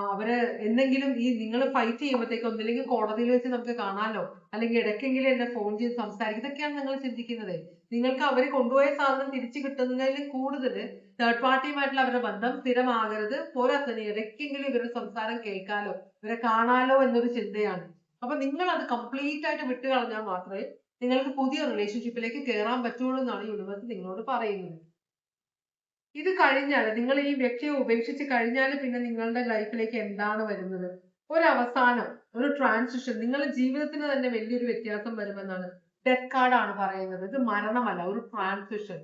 അവര് എന്തെങ്കിലും ഈ നിങ്ങൾ ഫൈറ്റ് ചെയ്യുമ്പോഴത്തേക്ക് ഒന്നില്ലെങ്കിൽ കോടതിയിൽ വെച്ച് നമുക്ക് കാണാമല്ലോ, അല്ലെങ്കിൽ ഇടയ്ക്കെങ്കിലും എന്നെ ഫോൺ ചെയ്ത് സംസാരിക്കും, ഇതൊക്കെയാണ് നിങ്ങൾ ചിന്തിക്കുന്നത്. നിങ്ങൾക്ക് അവര് കൊണ്ടുപോയ സാധനം തിരിച്ചു കിട്ടുന്നതിലും കൂടുതൽ തേർഡ് പാർട്ടിയുമായിട്ടുള്ള അവരുടെ ബന്ധം സ്ഥിരമാകരുത്. പോരാത്തതിന് ഇടയ്ക്കെങ്കിലും ഇവരുടെ സംസാരം കേൾക്കാലോ, ഇവരെ കാണാലോ എന്നൊരു ചിന്തയാണ്. അപ്പൊ നിങ്ങൾ അത് കംപ്ലീറ്റ് ആയിട്ട് വിട്ടുകളഞ്ഞാൽ മാത്രമേ നിങ്ങൾക്ക് പുതിയ റിലേഷൻഷിപ്പിലേക്ക് കയറാൻ പറ്റുള്ളൂ എന്നാണ് യൂണിവേഴ്സ് നിങ്ങളോട് പറയുന്നത്. ഇത് കഴിഞ്ഞാൽ, നിങ്ങൾ ഈ വ്യക്തിയെ ഉപേക്ഷിച്ച് കഴിഞ്ഞാൽ പിന്നെ നിങ്ങളുടെ ലൈഫിലേക്ക് എന്താണ് വരുന്നത്? ഒരു അവസാനം, ഒരു ട്രാൻസിഷൻ, നിങ്ങളുടെ ജീവിതത്തിന് തന്നെ വലിയൊരു വ്യത്യാസം വരുമെന്നാണ് ഡെത്ത് കാർഡാണ് പറയുന്നത്. ഇത് മരണമല്ല, ഒരു ട്രാൻസിഷൻ.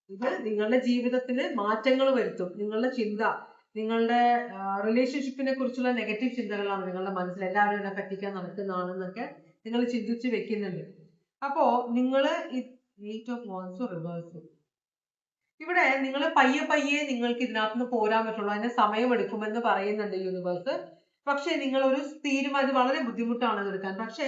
ഇത് നിങ്ങളുടെ ജീവിതത്തിന് മാറ്റങ്ങൾ വരുത്തും. നിങ്ങളുടെ ചിന്ത, നിങ്ങളുടെ റിലേഷൻഷിപ്പിനെ കുറിച്ചുള്ള നെഗറ്റീവ് ചിന്തകളാണ് നിങ്ങളുടെ മനസ്സിൽ. എല്ലാവരും എന്നെ പറ്റിക്കാൻ നടക്കുന്നതാണെന്നൊക്കെ നിങ്ങൾ ചിന്തിച്ച് വെക്കുന്നുണ്ട്. അപ്പോ നിങ്ങൾ റിവേഴ്സ് ഇവിടെ നിങ്ങൾ പയ്യെ പയ്യെ നിങ്ങൾക്ക് ഇതിനകത്ത് പോരാൻ പറ്റുള്ളൂ. അതിന് സമയമെടുക്കുമെന്ന് പറയുന്നുണ്ട് യൂണിവേഴ്സ്. പക്ഷെ നിങ്ങൾ ഒരു തീരുമാനം, വളരെ ബുദ്ധിമുട്ടാണ് എടുക്കാൻ. പക്ഷെ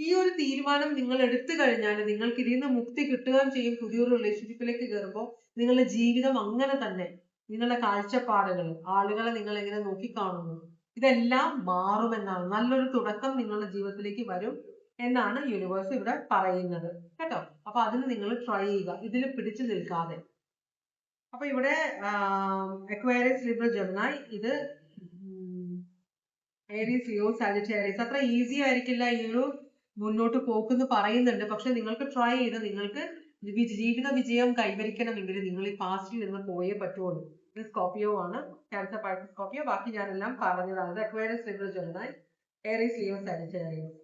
ഈ ഒരു തീരുമാനം നിങ്ങൾ എടുത്തു കഴിഞ്ഞാൽ നിങ്ങൾക്ക് ഇതിൽ നിന്ന് മുക്തി കിട്ടുകയും ചെയ്യും. പുതിയൊരു റിലേഷൻഷിപ്പിലേക്ക് കയറുമ്പോൾ നിങ്ങളുടെ ജീവിതം അങ്ങനെ തന്നെ, നിങ്ങളുടെ കാഴ്ചപ്പാടുകൾ, ആളുകളെ നിങ്ങൾ എങ്ങനെ നോക്കിക്കാണുന്നു, ഇതെല്ലാം മാറുമെന്നാണ്. നല്ലൊരു തുടക്കം നിങ്ങളുടെ ജീവിതത്തിലേക്ക് വരും എന്നാണ് യൂണിവേഴ്സ് ഇവിടെ പറയുന്നത് കേട്ടോ. അപ്പൊ അതിന് നിങ്ങൾ ട്രൈ ചെയ്യുക, ഇതിൽ പിടിച്ചു നിൽക്കാതെ. അപ്പൊ ഇവിടെ അക്വേറിയസ്, ലിബ്ര, ജെമിനായി, ഇത് ഏരീസ്, ലിയോ, സാജിറ്റേറിയസ്. അത്ര ഈസി ആയിരിക്കില്ല ഈ ഒരു മുന്നോട്ട് പോക്കെന്ന് പറയുന്നുണ്ട്. പക്ഷെ നിങ്ങൾക്ക് ട്രൈ ചെയ്ത് നിങ്ങൾക്ക് ജീവിത വിജയം കൈവരിക്കണമെങ്കിൽ നിങ്ങൾ ഈ പാസ്റ്റിൽ നിന്ന് പോയേ പറ്റുള്ളൂ. ഇത് സ്കോർപ്പിയോ ആണ്, ക്യാൻസർ, പൈസസ്, സ്കോർപ്പിയോ. ബാക്കി ഞാനെല്ലാം പറഞ്ഞതാണ്. ഇത് Aquarius, Libra, Gemini, Aries, Leo, Sagittarius.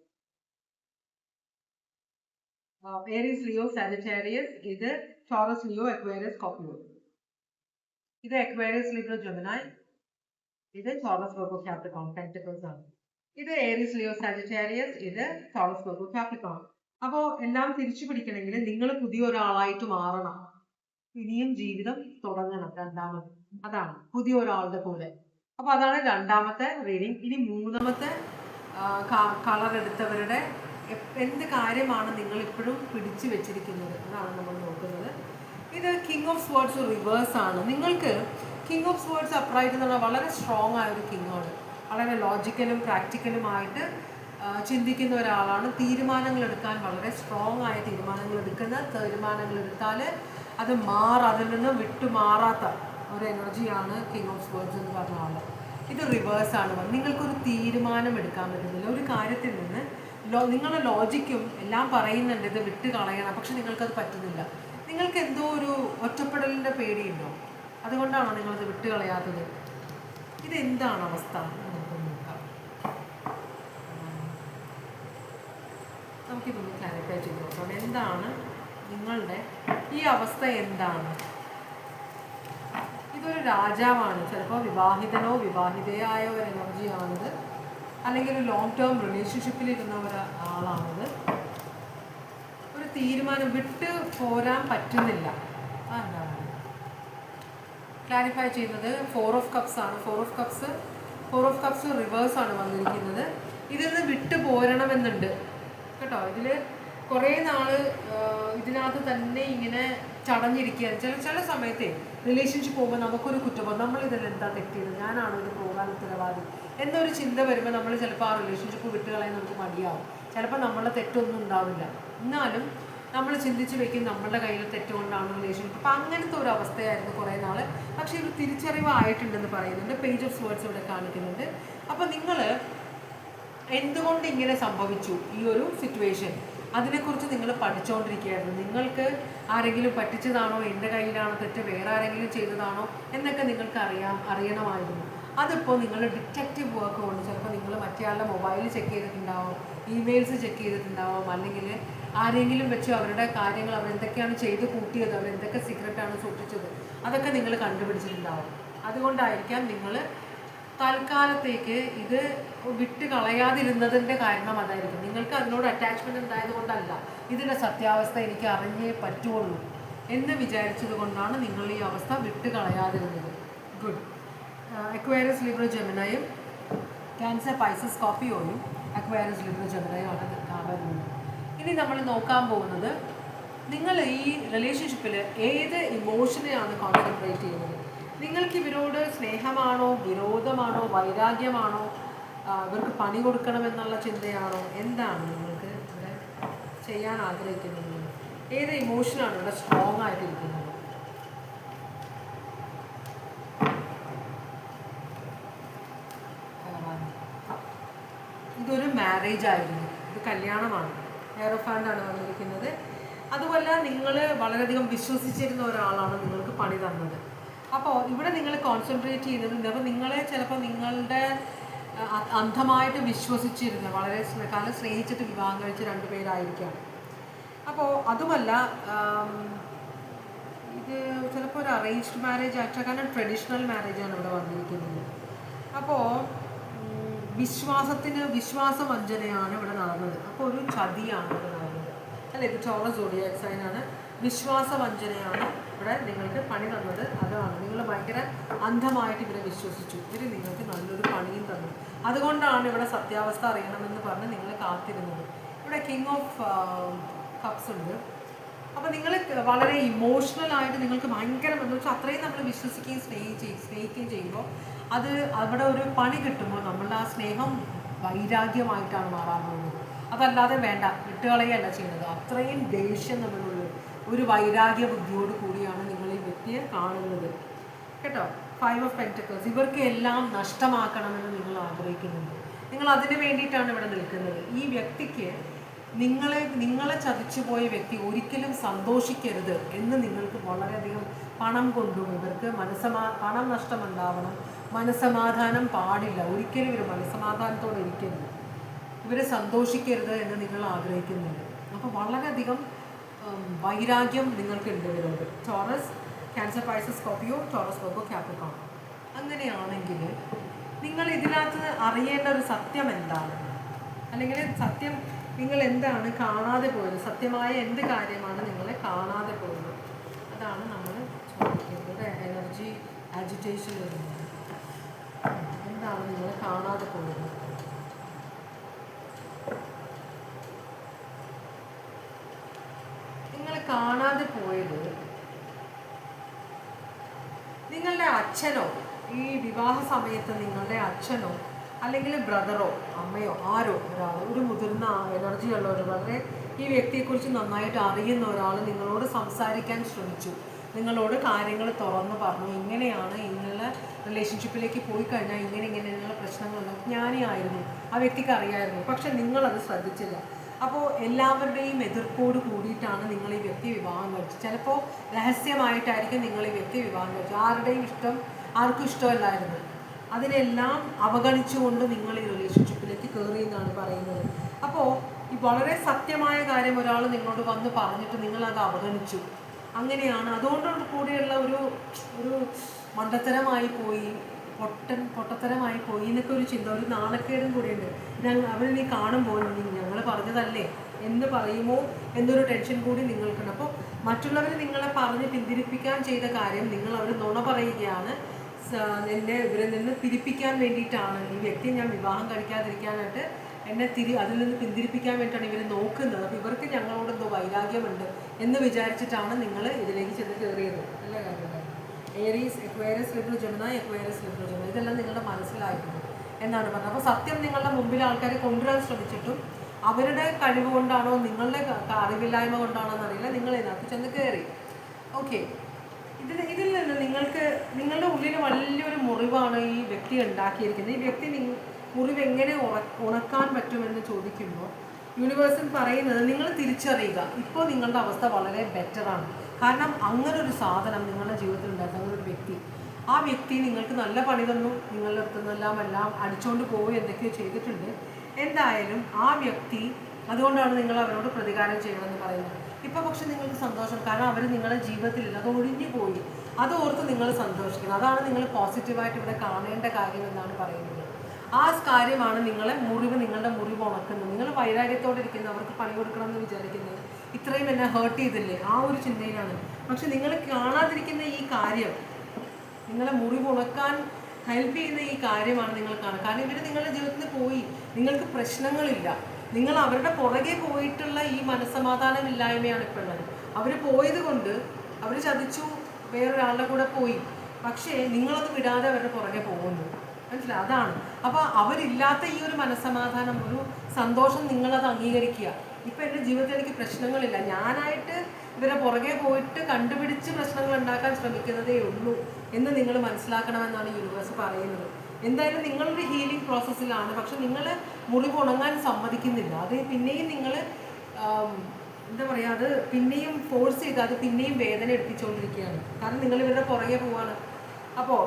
Aries, Leo, Sagittarius. ഇത് ടോറസ്, ലിയോ, അക്വേറിയസ്, സ്കോർപ്പിയോ. ഇത് അക്വേറിയസ്, ലിബ്ര, ജെമിനായി. ഇത് ടോറസ്, വെർഗോ, കാപ്രിക്കോൺ, പെന്റക്കിൾസ് ആണ്. ഇത് ഏരീസ്, ലിയോ, സാജിറ്റേറിയസ്. ഇത് ടോറസ്, വെർഗോ, കാപ്രിക്കോൺ. അപ്പോ എല്ലാം തിരിച്ചു പിടിക്കണമെങ്കിൽ നിങ്ങൾ പുതിയ ഒരാളായിട്ട് മാറണം. ഇനിയും ജീവിതം തുടങ്ങണം രണ്ടാമത്. അതാണ് പുതിയ ഒരാളുടെ കൂടെ. അപ്പൊ അതാണ് രണ്ടാമത്തെ റീഡിങ്. ഇനി മൂന്നാമത്തെ കളർ എടുത്തവരുടെ എന്ത് കാര്യമാണ് നിങ്ങൾ ഇപ്പോഴും പിടിച്ചു വെച്ചിരിക്കുന്നത്, അതാണ് നമ്മൾ നോക്കുന്നത്. ഇത് കിങ് ഓഫ് സ്വേർഡ്സ് റിവേഴ്സ് ആണ്. നിങ്ങൾക്ക് കിങ് ഓഫ് സ്വേർഡ്സ് അപ്രൈറ്റ് എന്ന് പറഞ്ഞാൽ വളരെ സ്ട്രോങ് ആയ ഒരു കിങ് ആണ്. വളരെ ലോജിക്കലും പ്രാക്ടിക്കലുമായിട്ട് ചിന്തിക്കുന്ന ഒരാളാണ്. തീരുമാനങ്ങൾ എടുക്കാൻ വളരെ സ്ട്രോങ് ആയ തീരുമാനങ്ങൾ എടുത്താൽ അത് അതിൽ നിന്ന് വിട്ടുമാറാത്ത ഒരു എനർജിയാണ് കിങ് ഓഫ് സ്വേർഡ്സ് എന്ന് പറഞ്ഞ ആൾ. ഇത് റിവേഴ്സാണ്. നിങ്ങൾക്കൊരു തീരുമാനം എടുക്കാൻ പറ്റുന്നില്ല ഒരു കാര്യത്തിൽ നിന്ന്. നിങ്ങളുടെ ലോജിക്കും എല്ലാം പറയുന്നുണ്ട് ഇത് വിട്ട് കളയണം, പക്ഷെ നിങ്ങൾക്കത് പറ്റുന്നില്ല. നിങ്ങൾക്ക് എന്തോ ഒരു ഒറ്റപ്പെടലിൻ്റെ പേടിയുണ്ടോ? അതുകൊണ്ടാണോ നിങ്ങളത് വിട്ട് കളയാത്തത്? ഇതെന്താണ് അവസ്ഥ? നമുക്കിതൊന്ന് ക്ലാരിഫൈ ചെയ്ത് നോക്കാം. എന്താണ് നിങ്ങളുടെ ഈ അവസ്ഥ? എന്താണ്? ഇതൊരു രാജാവാണ്. ചിലപ്പോൾ വിവാഹിതനോ വിവാഹിതയായ ഒരു എനർജിയാണിത്, അല്ലെങ്കിൽ ഒരു ലോങ് ടേം റിലേഷൻഷിപ്പിലിരുന്ന ഒരാളാണിത്. ഒരു തീരുമാനം വിട്ട് പോരാൻ പറ്റുന്നില്ല. എന്താണ് ക്ലാരിഫൈ ചെയ്യുന്നത്? 4 ഓഫ് കപ്സ് ആണ്. 4 ഓഫ് കപ്സ് റിവേഴ്സാണ് വന്നിരിക്കുന്നത്. ഇതിൽ നിന്ന് വിട്ട് പോരണമെന്നുണ്ട് കേട്ടോ. ഇതിൽ കുറേ നാൾ ഇതിനകത്ത് തന്നെ ഇങ്ങനെ ചടഞ്ഞിരിക്കുകയാണ്. ചില സമയത്തെ റിലേഷൻഷിപ്പ് പോകുമ്പോൾ നമുക്കൊരു കുറ്റബോധം, നമ്മളിതിൽ എന്താ തെറ്റിയത്, ഞാനാണോ ഇത് പോകാൻ ഉത്തരവാദി എന്നൊരു ചിന്ത വരുമ്പോൾ നമ്മൾ ചിലപ്പോൾ ആ റിലേഷൻഷിപ്പ് വിട്ട് കളയാൻ നമുക്ക് മടിയാവും. ചിലപ്പോൾ നമ്മളെ തെറ്റൊന്നും ഉണ്ടാവില്ല, എന്നാലും നമ്മൾ ചിന്തിച്ച് വെക്കും നമ്മളുടെ കയ്യിൽ തെറ്റുകൊണ്ടാണ് റിലേഷൻഷിപ്പ്. അപ്പം അങ്ങനത്തെ ഒരു അവസ്ഥയായിരുന്നു കുറേ നാൾ. പക്ഷേ ഇത് തിരിച്ചറിവായിട്ടുണ്ടെന്ന് പറയുന്നുണ്ട്. പേജ് ഓഫ് സ്വേർഡ്സ് ഇവിടെ കാണിക്കുന്നുണ്ട്. അപ്പോൾ നിങ്ങൾ എന്തുകൊണ്ട് ഇങ്ങനെ സംഭവിച്ചു ഈ ഒരു സിറ്റുവേഷൻ, അതിനെക്കുറിച്ച് നിങ്ങൾ പഠിച്ചുകൊണ്ടിരിക്കുകയായിരുന്നു. നിങ്ങൾക്ക് ആരെങ്കിലും പറ്റിച്ചതാണോ, എൻ്റെ കയ്യിലാണോ തെറ്റ്, വേറെ ആരെങ്കിലും ചെയ്തതാണോ എന്നൊക്കെ നിങ്ങൾക്ക് അറിയണമായിരുന്നു. അതിപ്പോൾ നിങ്ങൾ ഡിറ്റക്റ്റീവ് വർക്ക് കൊണ്ട് ചിലപ്പോൾ നിങ്ങൾ മറ്റേയാളുടെ മൊബൈൽ ചെക്ക് ചെയ്തിട്ടുണ്ടാവും, ഇമെയിൽസ് ചെക്ക് ചെയ്തിട്ടുണ്ടാവും, അല്ലെങ്കിൽ ആരെങ്കിലും വെച്ച് അവരുടെ കാര്യങ്ങൾ അവരെന്തൊക്കെയാണ് ചെയ്ത് കൂട്ടിയത്, അവരെന്തൊക്കെ സീക്രട്ടാണ് സൂക്ഷിച്ചത്, അതൊക്കെ നിങ്ങൾ കണ്ടുപിടിച്ചിട്ടുണ്ടാവും. അതുകൊണ്ടായിരിക്കാം നിങ്ങൾ തൽക്കാലത്തേക്ക് ഇത് വിട്ട് കളയാതിരുന്നതിൻ്റെ കാരണം അതായിരിക്കും. നിങ്ങൾക്ക് അതിനോട് അറ്റാച്ച്മെൻറ്റ് ഉണ്ടായത് കൊണ്ടല്ല, ഇതിൻ്റെ സത്യാവസ്ഥ എനിക്ക് അറിഞ്ഞേ പറ്റുള്ളൂ എന്ന് വിചാരിച്ചത് കൊണ്ടാണ് നിങ്ങൾ ഈ അവസ്ഥ വിട്ട് കളയാതിരുന്നത്. ഗുഡ്. അക്വേറിയസ് ലിബ്ര ജെമിനയും ക്യാൻസർ പൈസസ് സ്കോർപ്പിയോയും അക്വേറിയസ് ലിബ്ര ജെമിനയും ആണ് വരുന്നത്. ഇനി നമ്മൾ നോക്കാൻ പോകുന്നത് നിങ്ങൾ ഈ റിലേഷൻഷിപ്പിൽ ഏത് ഇമോഷനെയാണ് കോൺസെൻട്രേറ്റ് ചെയ്യുന്നത്. നിങ്ങൾക്ക് ഇവരോട് സ്നേഹമാണോ, വിരോധമാണോ, വൈരാഗ്യമാണോ, ഇവർക്ക് പണി കൊടുക്കണമെന്നുള്ള ചിന്തയാണോ, എന്താണ് നിങ്ങൾക്ക് ഇവിടെ ചെയ്യാൻ ആഗ്രഹിക്കുന്നത്? ഏത് ഇമോഷനാണ് ഇവിടെ സ്ട്രോങ് ആയിട്ടിരിക്കുന്നത്? ഇതൊരു മാരേജ് ആയിരുന്നു, ഇത് കല്യാണമാണ്. എയറോഫാൻഡാണ് വന്നിരിക്കുന്നത്. അതുപോലെ നിങ്ങൾ വളരെയധികം വിശ്വസിച്ചിരുന്ന ഒരാളാണ് നിങ്ങൾക്ക് പണി തന്നത്. അപ്പോൾ ഇവിടെ നിങ്ങൾ കോൺസെൻട്രേറ്റ് ചെയ്യുന്നത്, അപ്പോൾ നിങ്ങളെ ചിലപ്പോൾ നിങ്ങളുടെ അന്ധമായിട്ട് വിശ്വസിച്ചിരുന്ന, വളരെ കാലം സ്നേഹിച്ചിട്ട് വിവാഹം കഴിച്ച 2 പേരായിരിക്കാം. അപ്പോൾ അതുമല്ല, ഇത് ചിലപ്പോൾ ഒരു അറേഞ്ച്ഡ് മാരേജ് ആയിട്ട്, കാരണം ട്രഡീഷണൽ മാരേജാണ് ഇവിടെ വന്നിരിക്കുന്നത്. അപ്പോൾ വിശ്വാസവഞ്ചനയാണ് ഇവിടെ നടന്നത്. അപ്പോൾ ഒരു ചതിയാണ് ഇവിടെ നടന്നത്, അല്ല ഇത് ടോറസ് സോഡിയാക് സൈനാണ്. വിശ്വാസവഞ്ചനയാണ് ഇവിടെ നിങ്ങൾക്ക് പണി തന്നത്. അതാണ് നിങ്ങൾ ഭയങ്കര അന്ധമായിട്ട് ഇവരെ വിശ്വസിച്ചു. ഇവർ നിങ്ങൾക്ക് നല്ലൊരു പണിയും തന്നു. അതുകൊണ്ടാണ് ഇവിടെ സത്യാവസ്ഥ അറിയണമെന്ന് പറഞ്ഞ് നിങ്ങൾ കാത്തിരുന്നത്. ഇവിടെ കിങ് ഓഫ് കപ്സ് ഉണ്ട്. അപ്പോൾ നിങ്ങൾ വളരെ ഇമോഷണലായിട്ട് നിങ്ങൾക്ക് ഭയങ്കര എന്ന് വെച്ചാൽ അത്രയും നമ്മൾ വിശ്വസിക്കുകയും സ്നേഹിക്കുകയും ചെയ്യുമ്പോൾ അത് അവിടെ ഒരു പണി കിട്ടുമ്പോൾ നമ്മളുടെ ആ സ്നേഹം വൈരാഗ്യമായിട്ടാണ് മാറാൻ പോകുന്നത്. അതല്ലാതെ വേണ്ട, വിട്ടുകളയല്ല ചെയ്യുന്നത്. അത്രയും ദേഷ്യം നമ്മളുള്ള ഒരു വൈരാഗ്യ ബുദ്ധിയോട് കൂടിയാണ് നിങ്ങൾ ഈ വ്യക്തിയെ കാണുന്നത് കേട്ടോ. 5 ഓഫ് പെന്റക്കിൾസ്, ഇവർക്ക് എല്ലാം നഷ്ടമാക്കണമെന്ന് നിങ്ങൾ ആഗ്രഹിക്കുന്നുണ്ട്. നിങ്ങൾ അതിന് വേണ്ടിയിട്ടാണ് ഇവിടെ നിൽക്കുന്നത്. ഈ വ്യക്തിക്ക് നിങ്ങളെ ചതിച്ചു പോയ വ്യക്തി ഒരിക്കലും സന്തോഷിക്കരുത് എന്ന് നിങ്ങൾക്ക് വളരെയധികം പണം കൊണ്ടും ഇവർക്ക് പണം നഷ്ടമുണ്ടാവണം, മനസ്സമാധാനം പാടില്ല, ഒരിക്കലും ഇവർ മനസ്സമാധാനത്തോടെ ഇരിക്കരുത്, ഇവരെ സന്തോഷിക്കരുത് എന്ന് നിങ്ങൾ ആഗ്രഹിക്കുന്നുണ്ട്. അപ്പോൾ വളരെയധികം വൈരാഗ്യം നിങ്ങൾക്കുണ്ട് ഇവരോട്. Taurus, Cancer Pisces Scorpio, Taurus Virgo, Capricorn. അങ്ങനെയാണെങ്കിൽ നിങ്ങൾ ഇതിനകത്ത് അറിയേണ്ട ഒരു സത്യം എന്താണ്, അല്ലെങ്കിൽ സത്യം നിങ്ങൾ എന്താണ് കാണാതെ പോയത്, സത്യമായ എന്ത് കാര്യമാണ് നിങ്ങളെ കാണാതെ പോയത്, അതാണ് നമ്മൾ ചോദിക്കുന്നത്. എനർജി ആജിറ്റേഷൻ വരുന്നത് എന്താണ് നിങ്ങളെ കാണാതെ പോയത്. നിങ്ങൾ കാണാതെ പോയത് നിങ്ങളുടെ അച്ഛനോ, ഈ വിവാഹ സമയത്ത് നിങ്ങളുടെ അച്ഛനോ അല്ലെങ്കിൽ ബ്രദറോ അമ്മയോ ആരോ ഒരാൾ, ഒരു മുതിർന്ന എനർജിയുള്ള ഒരു വളരെ ഈ വ്യക്തിയെക്കുറിച്ച് നന്നായിട്ട് അറിയുന്ന ഒരാൾ നിങ്ങളോട് സംസാരിക്കാൻ ശ്രമിച്ചു, നിങ്ങളോട് കാര്യങ്ങൾ തുറന്ന് പറഞ്ഞു, ഇങ്ങനെയാണ് ഇങ്ങനെ നിങ്ങളുടെ റിലേഷൻഷിപ്പിലേക്ക് പോയി കഴിഞ്ഞാൽ ഇങ്ങനെയുള്ള പ്രശ്നങ്ങളുണ്ട്. ജ്ഞാനിയായിരുന്നു, ആ വ്യക്തിക്ക് അറിയായിരുന്നു, പക്ഷെ നിങ്ങളത് ശ്രദ്ധിച്ചില്ല. അപ്പോൾ എല്ലാവരുടെയും എതിർപ്പോട് കൂടിയിട്ടാണ് നിങ്ങൾ ഈ വ്യക്തി വിവാഹം കഴിച്ചത്. ചിലപ്പോൾ രഹസ്യമായിട്ടായിരിക്കും നിങ്ങൾ ഈ വ്യക്തി വിവാഹം കഴിച്ചത്. ആർക്കും ഇഷ്ടമല്ലായിരുന്നു. അതിനെല്ലാം അവഗണിച്ചുകൊണ്ട് നിങ്ങൾ ഈ റിലേഷൻഷിപ്പിലേക്ക് കയറി എന്നാണ് പറയുന്നത്. അപ്പോൾ ഈ വളരെ സത്യമായ കാര്യം ഒരാൾ നിങ്ങളോട് വന്ന് പറഞ്ഞിട്ട് നിങ്ങളത് അവഗണിച്ചു, അങ്ങനെയാണ്. അതുകൊണ്ട് കൂടിയുള്ള ഒരു മണ്ടത്തരമായി പോയി, പൊട്ടത്തരമായി പോയി എന്നൊക്കെ ഒരു ചിന്ത, ഒരു നാണക്കേടും കൂടിയുണ്ട്. അവരിനി കാണുമ്പോൾ ഞങ്ങൾ പറഞ്ഞതല്ലേ എന്ന് പറയുമോ എന്നൊരു ടെൻഷൻ കൂടി നിങ്ങൾക്കുണ്ട്. അപ്പോൾ മറ്റുള്ളവർ നിങ്ങളെ പറഞ്ഞ് പിന്തിരിപ്പിക്കാൻ ചെയ്ത കാര്യം നിങ്ങൾ അവർ നുണ പറയുകയാണ്. ഇവരിൽ നിന്ന് തിരിപ്പിക്കാൻ വേണ്ടിയിട്ടാണ്, ഈ വ്യക്തിയെ ഞാൻ വിവാഹം കഴിക്കാതിരിക്കാനായിട്ട് അതിൽ നിന്ന് പിന്തിരിപ്പിക്കാൻ വേണ്ടിയിട്ടാണ് ഇവർ നോക്കുന്നത്. അപ്പോൾ ഇവർക്ക് ഞങ്ങളോട് എന്തോ വൈരാഗ്യമുണ്ട് എന്ന് വിചാരിച്ചിട്ടാണ് നിങ്ങൾ ഇതിലേക്ക് ചെന്ന് കയറിയത്. നല്ല കാര്യങ്ങൾ. Aries, Aquarius, Libra Gemini, Aquarius, Libra Gemini, ഇതെല്ലാം നിങ്ങളുടെ മനസ്സിലായിരുന്നു എന്നാണ് പറഞ്ഞത്. അപ്പോൾ സത്യം നിങ്ങളുടെ മുമ്പിൽ ആൾക്കാർ കൊണ്ടുവരാൻ ശ്രമിച്ചിട്ടും അവരുടെ കഴിവ് കൊണ്ടാണോ നിങ്ങളുടെ അറിവില്ലായ്മ കൊണ്ടാണോ എന്നറിയില്ല, നിങ്ങൾ ഇതിനകത്ത് ചെന്ന് കയറി. ഓക്കെ, ഇതിൽ നിന്ന് നിങ്ങളുടെ ഉള്ളിൽ വലിയൊരു മുറിവാണ് ഈ വ്യക്തി ഉണ്ടാക്കിയിരിക്കുന്നത്. ഈ വ്യക്തി മുറിവ് എങ്ങനെ ഉണക്കാൻ പറ്റുമെന്ന് ചോദിക്കുമ്പോൾ യൂണിവേഴ്സിൽ പറയുന്നത് നിങ്ങൾ തിരിച്ചറിയുക, ഇപ്പോൾ നിങ്ങളുടെ അവസ്ഥ വളരെ ബെറ്ററാണ്. കാരണം അങ്ങനൊരു സാധനം നിങ്ങളുടെ ജീവിതത്തിൽ ഉണ്ടായിരുന്നു, അങ്ങനൊരു വ്യക്തി. ആ വ്യക്തി നിങ്ങൾക്ക് നല്ല പണി തന്നു, നിങ്ങളുടെ അടുത്ത് നിന്നെല്ലാം അടിച്ചുകൊണ്ട് പോവുകയോ എന്തൊക്കെയോ ചെയ്തിട്ടുണ്ട്. എന്തായാലും ആ വ്യക്തി, അതുകൊണ്ടാണ് നിങ്ങൾ അവരോട് പ്രതികാരം ചെയ്യണമെന്ന് പറയുന്നത്. ഇപ്പോൾ പക്ഷെ നിങ്ങൾക്ക് സന്തോഷം, കാരണം അവർ നിങ്ങളുടെ ജീവിതത്തിലില്ല, അത് ഒഴിഞ്ഞു പോയി. അത് ഓർത്ത് നിങ്ങൾ സന്തോഷിക്കണം. അതാണ് നിങ്ങൾ പോസിറ്റീവായിട്ട് ഇവിടെ കാണേണ്ട കാര്യം എന്നാണ് പറയുന്നത്. ആ കാര്യമാണ് നിങ്ങളുടെ മുറിവ് ഉണക്കുന്നത്. നിങ്ങൾ വൈരാഗ്യത്തോടെ ഇരിക്കുന്നത്, അവർക്ക് പണി കൊടുക്കണം എന്ന് വിചാരിക്കുന്നത്, ഇത്രയും എന്നെ ഹേർട്ട് ചെയ്തില്ലേ, ആ ഒരു ചിന്തയിലാണ്. പക്ഷെ നിങ്ങൾ കാണാതിരിക്കുന്ന ഈ കാര്യം, നിങ്ങളെ മുറിവ് ഉണക്കാൻ ഹെൽപ്പ് ചെയ്യുന്ന ഈ കാര്യമാണ് നിങ്ങൾ കാണുക. കാരണം ഇവർ നിങ്ങളുടെ ജീവിതത്തിൽ പോയി, നിങ്ങൾക്ക് പ്രശ്നങ്ങളില്ല, നിങ്ങൾ അവരുടെ പുറകെ പോയിട്ടുള്ള ഈ മനസ്സമാധാനമില്ലായ്മയാണ് ഇപ്പോൾ ഉള്ളത്. അവർ പോയത് കൊണ്ട് അവർ ചതിച്ചു, വേറൊരാളുടെ കൂടെ പോയി, പക്ഷേ നിങ്ങളത് വിടാതെ അവരുടെ പുറകെ പോകുന്നു. മനസ്സിലായി? അതാണ്. അപ്പോൾ അവരില്ലാത്ത ഈ ഒരു മനസ്സമാധാനം, ഒരു സന്തോഷം നിങ്ങളത് അംഗീകരിക്കുക. ഇപ്പം എൻ്റെ ജീവിതത്തിൽ എനിക്ക് പ്രശ്നങ്ങളില്ല, ഞാനായിട്ട് ഇവരെ പുറകെ പോയിട്ട് കണ്ടുപിടിച്ച് പ്രശ്നങ്ങൾ ഉണ്ടാക്കാൻ ശ്രമിക്കുന്നതേ ഉള്ളൂ എന്ന് നിങ്ങൾ മനസ്സിലാക്കണമെന്നാണ് യൂണിവേഴ്സ് പറയുന്നത്. എന്തായാലും നിങ്ങളൊരു ഹീലിംഗ് പ്രോസസ്സിലാണ്, പക്ഷെ നിങ്ങൾ മുറിവ് ഉണങ്ങാൻ സമ്മതിക്കുന്നില്ല. അത് പിന്നെയും നിങ്ങൾ എന്താ പറയുക, അത് പിന്നെയും ഫോഴ്സ് ചെയ്ത് അത് പിന്നെയും വേദന എടുപ്പിച്ചുകൊണ്ടിരിക്കുകയാണ്. കാരണം നിങ്ങൾ ഇവരുടെ പുറകെ പോവാണ്. അപ്പോൾ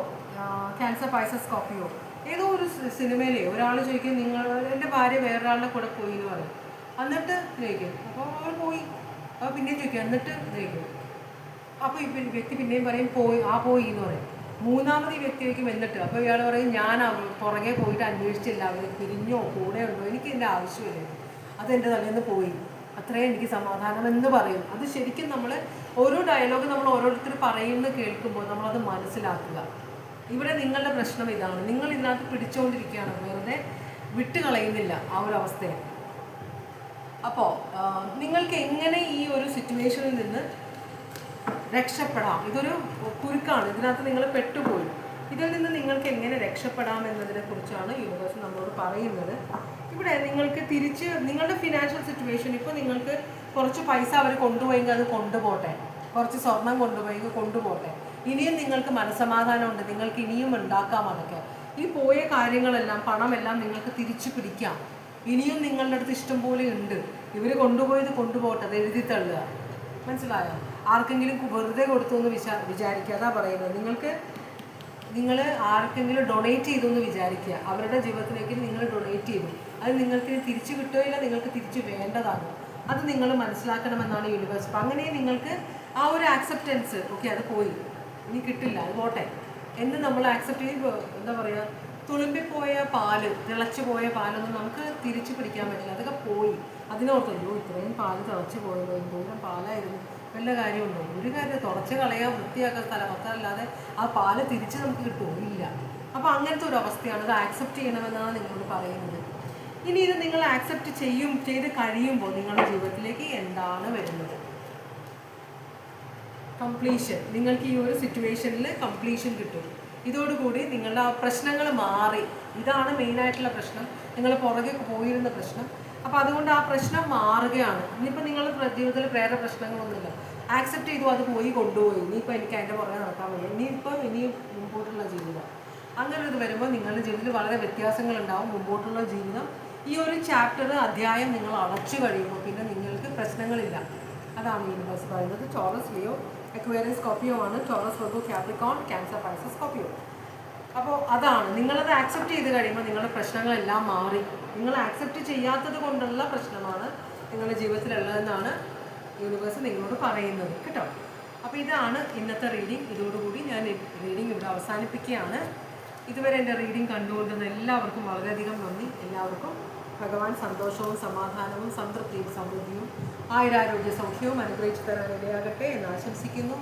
ക്യാൻസർ, പൈസസ്, സ്കോർപ്പിയോ, ഏതോ ഒരു സിനിമയിലെ ഒരാൾ ചോദിക്കും, എൻ്റെ ഭാര്യ വേറൊരാളുടെ കൂടെ പോയി എന്ന് പറയും. എന്നിട്ട് ചോദിക്കും, അപ്പോൾ അവർ പോയി. അപ്പോൾ പിന്നെയും ചോദിക്കും, എന്നിട്ട് ചോദിക്കും. അപ്പോൾ ഈ വ്യക്തി പിന്നെയും പറയും പോയി എന്ന് പറയും. മൂന്നാമത് ഈ വ്യക്തി ചോദിക്കും എന്നിട്ട്. അപ്പോൾ ഇയാൾ പറയും, ഞാൻ പുറകെ പോയിട്ട് അന്വേഷിച്ചില്ല, അവർ പിരിഞ്ഞോ കൂടെ ഉണ്ടോ, എനിക്ക് എൻ്റെ ആവശ്യമില്ല, അതെൻ്റെ തലേന്ന് പോയി, അത്രയും എനിക്ക് സമാധാനം എന്ന് പറയും. അത് ശരിക്കും നമ്മൾ ഓരോ ഡയലോഗ് നമ്മൾ ഓരോരുത്തർ പറയുന്നത് കേൾക്കുമ്പോൾ നമ്മളത് മനസ്സിലാക്കുക. ഇവിടെ നിങ്ങളുടെ പ്രശ്നം ഇതാണ്, നിങ്ങൾ ഇതിനകത്ത് പിടിച്ചുകൊണ്ടിരിക്കുകയാണ്, വെറുതെ വിട്ടുകളയുന്നില്ല ആ ഒരു അവസ്ഥയെ. അപ്പോൾ നിങ്ങൾക്ക് എങ്ങനെ ഈ ഒരു സിറ്റുവേഷനിൽ നിന്ന് രക്ഷപ്പെടാം, ഇതൊരു കുരുക്കാണ്, ഇതിനകത്ത് നിങ്ങൾ പെട്ടുപോയി, ഇതിൽ നിന്ന് നിങ്ങൾക്ക് എങ്ങനെ രക്ഷപ്പെടാം എന്നതിനെ കുറിച്ചാണ് യൂണിവേഴ്സ് നമ്മളോട് പറയുന്നത്. ഇവിടെ നിങ്ങൾക്ക് തിരിച്ച് നിങ്ങളുടെ ഫിനാൻഷ്യൽ സിറ്റുവേഷൻ, ഇപ്പോൾ നിങ്ങൾക്ക് കുറച്ച് പൈസ അവർ കൊണ്ടുപോയെങ്കിൽ അത് കൊണ്ടുപോട്ടെ, കുറച്ച് സ്വർണം കൊണ്ടുപോയെങ്കിൽ കൊണ്ടുപോട്ടെ, ഇനിയും നിങ്ങൾക്ക് മനസ്സമാധാനമുണ്ട്, നിങ്ങൾക്ക് ഇനിയും ഉണ്ടാക്കാം. അതൊക്കെ ഈ പോയ കാര്യങ്ങളെല്ലാം, പണമെല്ലാം നിങ്ങൾക്ക് തിരിച്ചു പിടിക്കാം. ഇനിയും നിങ്ങളുടെ അടുത്ത് ഇഷ്ടം പോലെ ഉണ്ട്. ഇവർ കൊണ്ടുപോയത് കൊണ്ടുപോട്ടെ, അത് എഴുതി തള്ളുക. മനസ്സിലായോ? ആർക്കെങ്കിലും വെറുതെ കൊടുത്തു എന്ന് വിചാരിക്കുക. അതാ പറയുന്നത്. നിങ്ങൾ ആർക്കെങ്കിലും ഡൊണേറ്റ് ചെയ്തു എന്ന് വിചാരിക്കുക, അവരുടെ ജീവിതത്തിലേക്ക് നിങ്ങൾ ഡൊണേറ്റ് ചെയ്തു, അത് നിങ്ങൾക്ക് തിരിച്ചു കിട്ടുകയില്ല, നിങ്ങൾക്ക് തിരിച്ചു വേണ്ടതാണ്. അത് നിങ്ങൾ മനസ്സിലാക്കണമെന്നാണ് യൂണിവേഴ്സ്. അപ്പം അങ്ങനെ നിങ്ങൾക്ക് ആ ഒരു ആക്സെപ്റ്റൻസ്, ഓക്കെ അത് പോയി, ഇനി കിട്ടില്ല, അത് പോട്ടെ എന്ന് നമ്മൾ ആക്സെപ്റ്റ് ചെയ്യുമ്പോൾ, എന്താ പറയുക, തുളുമ്പിപ്പോയ പാല്, തിളച്ചു പോയ പാലൊന്നും നമുക്ക് തിരിച്ചു പിടിക്കാൻ പറ്റില്ല, അതൊക്കെ പോയി. അതിനോർത്തല്ലോ ഇത്രയും പാല് തിളച്ചു പോയല്ലോ, എന്തോരം പാലായിരുന്നു, വല്ല കാര്യമുണ്ടോ? ഒരു കാര്യം, തുടച്ച് കളയാൻ വൃത്തിയാക്കാൻ സ്ഥലം മാത്രമല്ലാതെ ആ പാല് തിരിച്ച് നമുക്ക് കിട്ടുമോ? ഇല്ല. അപ്പോൾ അങ്ങനത്തെ ഒരു അവസ്ഥയാണ്. അത് ആക്സെപ്റ്റ് ചെയ്യണമെന്നാണ് നിങ്ങളോട് പറയുന്നത്. ഇനി ഇത് നിങ്ങൾ ആക്സെപ്റ്റ് ചെയ്ത് കഴിയുമ്പോൾ നിങ്ങളുടെ ജീവിതത്തിലേക്ക് എന്താണ് വരുന്നത്? കംപ്ലീഷൻ. നിങ്ങൾക്ക് ഈ ഒരു സിറ്റുവേഷനിൽ കംപ്ലീഷൻ കിട്ടും. ഇതോടുകൂടി നിങ്ങളുടെ ആ പ്രശ്നങ്ങൾ മാറി. ഇതാണ് മെയിനായിട്ടുള്ള പ്രശ്നം, നിങ്ങൾ പുറകെ പോയിരുന്ന പ്രശ്നം. അപ്പോൾ അതുകൊണ്ട് ആ പ്രശ്നം മാറുകയാണ്. ഇനിയിപ്പോൾ നിങ്ങളുടെ ജീവിതത്തിൽ വേറെ പ്രശ്നങ്ങളൊന്നുമില്ല, ആക്സെപ്റ്റ് ചെയ്തു, അത് കൊണ്ടുപോയി. ഇനിയിപ്പോൾ എനിക്ക് അതിൻ്റെ പുറകെ നടക്കാൻ വയ്യ, ഇനിയും മുമ്പോട്ടുള്ള ജീവിതം വരുമ്പോൾ നിങ്ങളുടെ ജീവിതത്തിൽ വളരെ വ്യത്യാസങ്ങളുണ്ടാവും. മുമ്പോട്ടുള്ള ജീവിതം ഈ ഒരു ചാപ്റ്റർ അധ്യായം നിങ്ങൾ അടച്ചു കഴിയുമ്പോൾ പിന്നെ നിങ്ങൾക്ക് പ്രശ്നങ്ങളില്ല. അതാണ് യൂണിവേഴ്സ് പറയുന്നത്. ടോറസ്, ലിയോ, അക്വേറിയസ്, സ്കോർപിയോ ആണ്. Taurus, Virgo, Capricorn, Cancer, Pisces, Scorpio. അപ്പോൾ അതാണ് നിങ്ങളത് ആക്സെപ്റ്റ് ചെയ്ത് കഴിയുമ്പോൾ നിങ്ങളുടെ പ്രശ്നങ്ങളെല്ലാം മാറി. നിങ്ങൾ ആക്സെപ്റ്റ് ചെയ്യാത്തത് കൊണ്ടുള്ള പ്രശ്നമാണ് നിങ്ങളുടെ ജീവിതത്തിലുള്ളതെന്നാണ് യൂണിവേഴ്സ് നിങ്ങളോട് പറയുന്നത് കേട്ടോ. അപ്പോൾ ഇതാണ് ഇന്നത്തെ റീഡിംഗ്. ഇതോടുകൂടി ഞാൻ റീഡിംഗ് ഇവിടെ അവസാനിപ്പിക്കുകയാണ്. ഇതുവരെ എൻ്റെ റീഡിംഗ് കണ്ടുകൊണ്ടുന്ന എല്ലാവർക്കും വളരെയധികം നന്ദി. എല്ലാവർക്കും ഭഗവാൻ സന്തോഷവും സമാധാനവും സംതൃപ്തിയും സമൃദ്ധിയും ആയുരാരോഗ്യ സൗഖ്യവും അനുഗ്രഹിച്ചു തരാൻ ഇടയാകട്ടെ എന്ന് ആശംസിക്കുന്നു.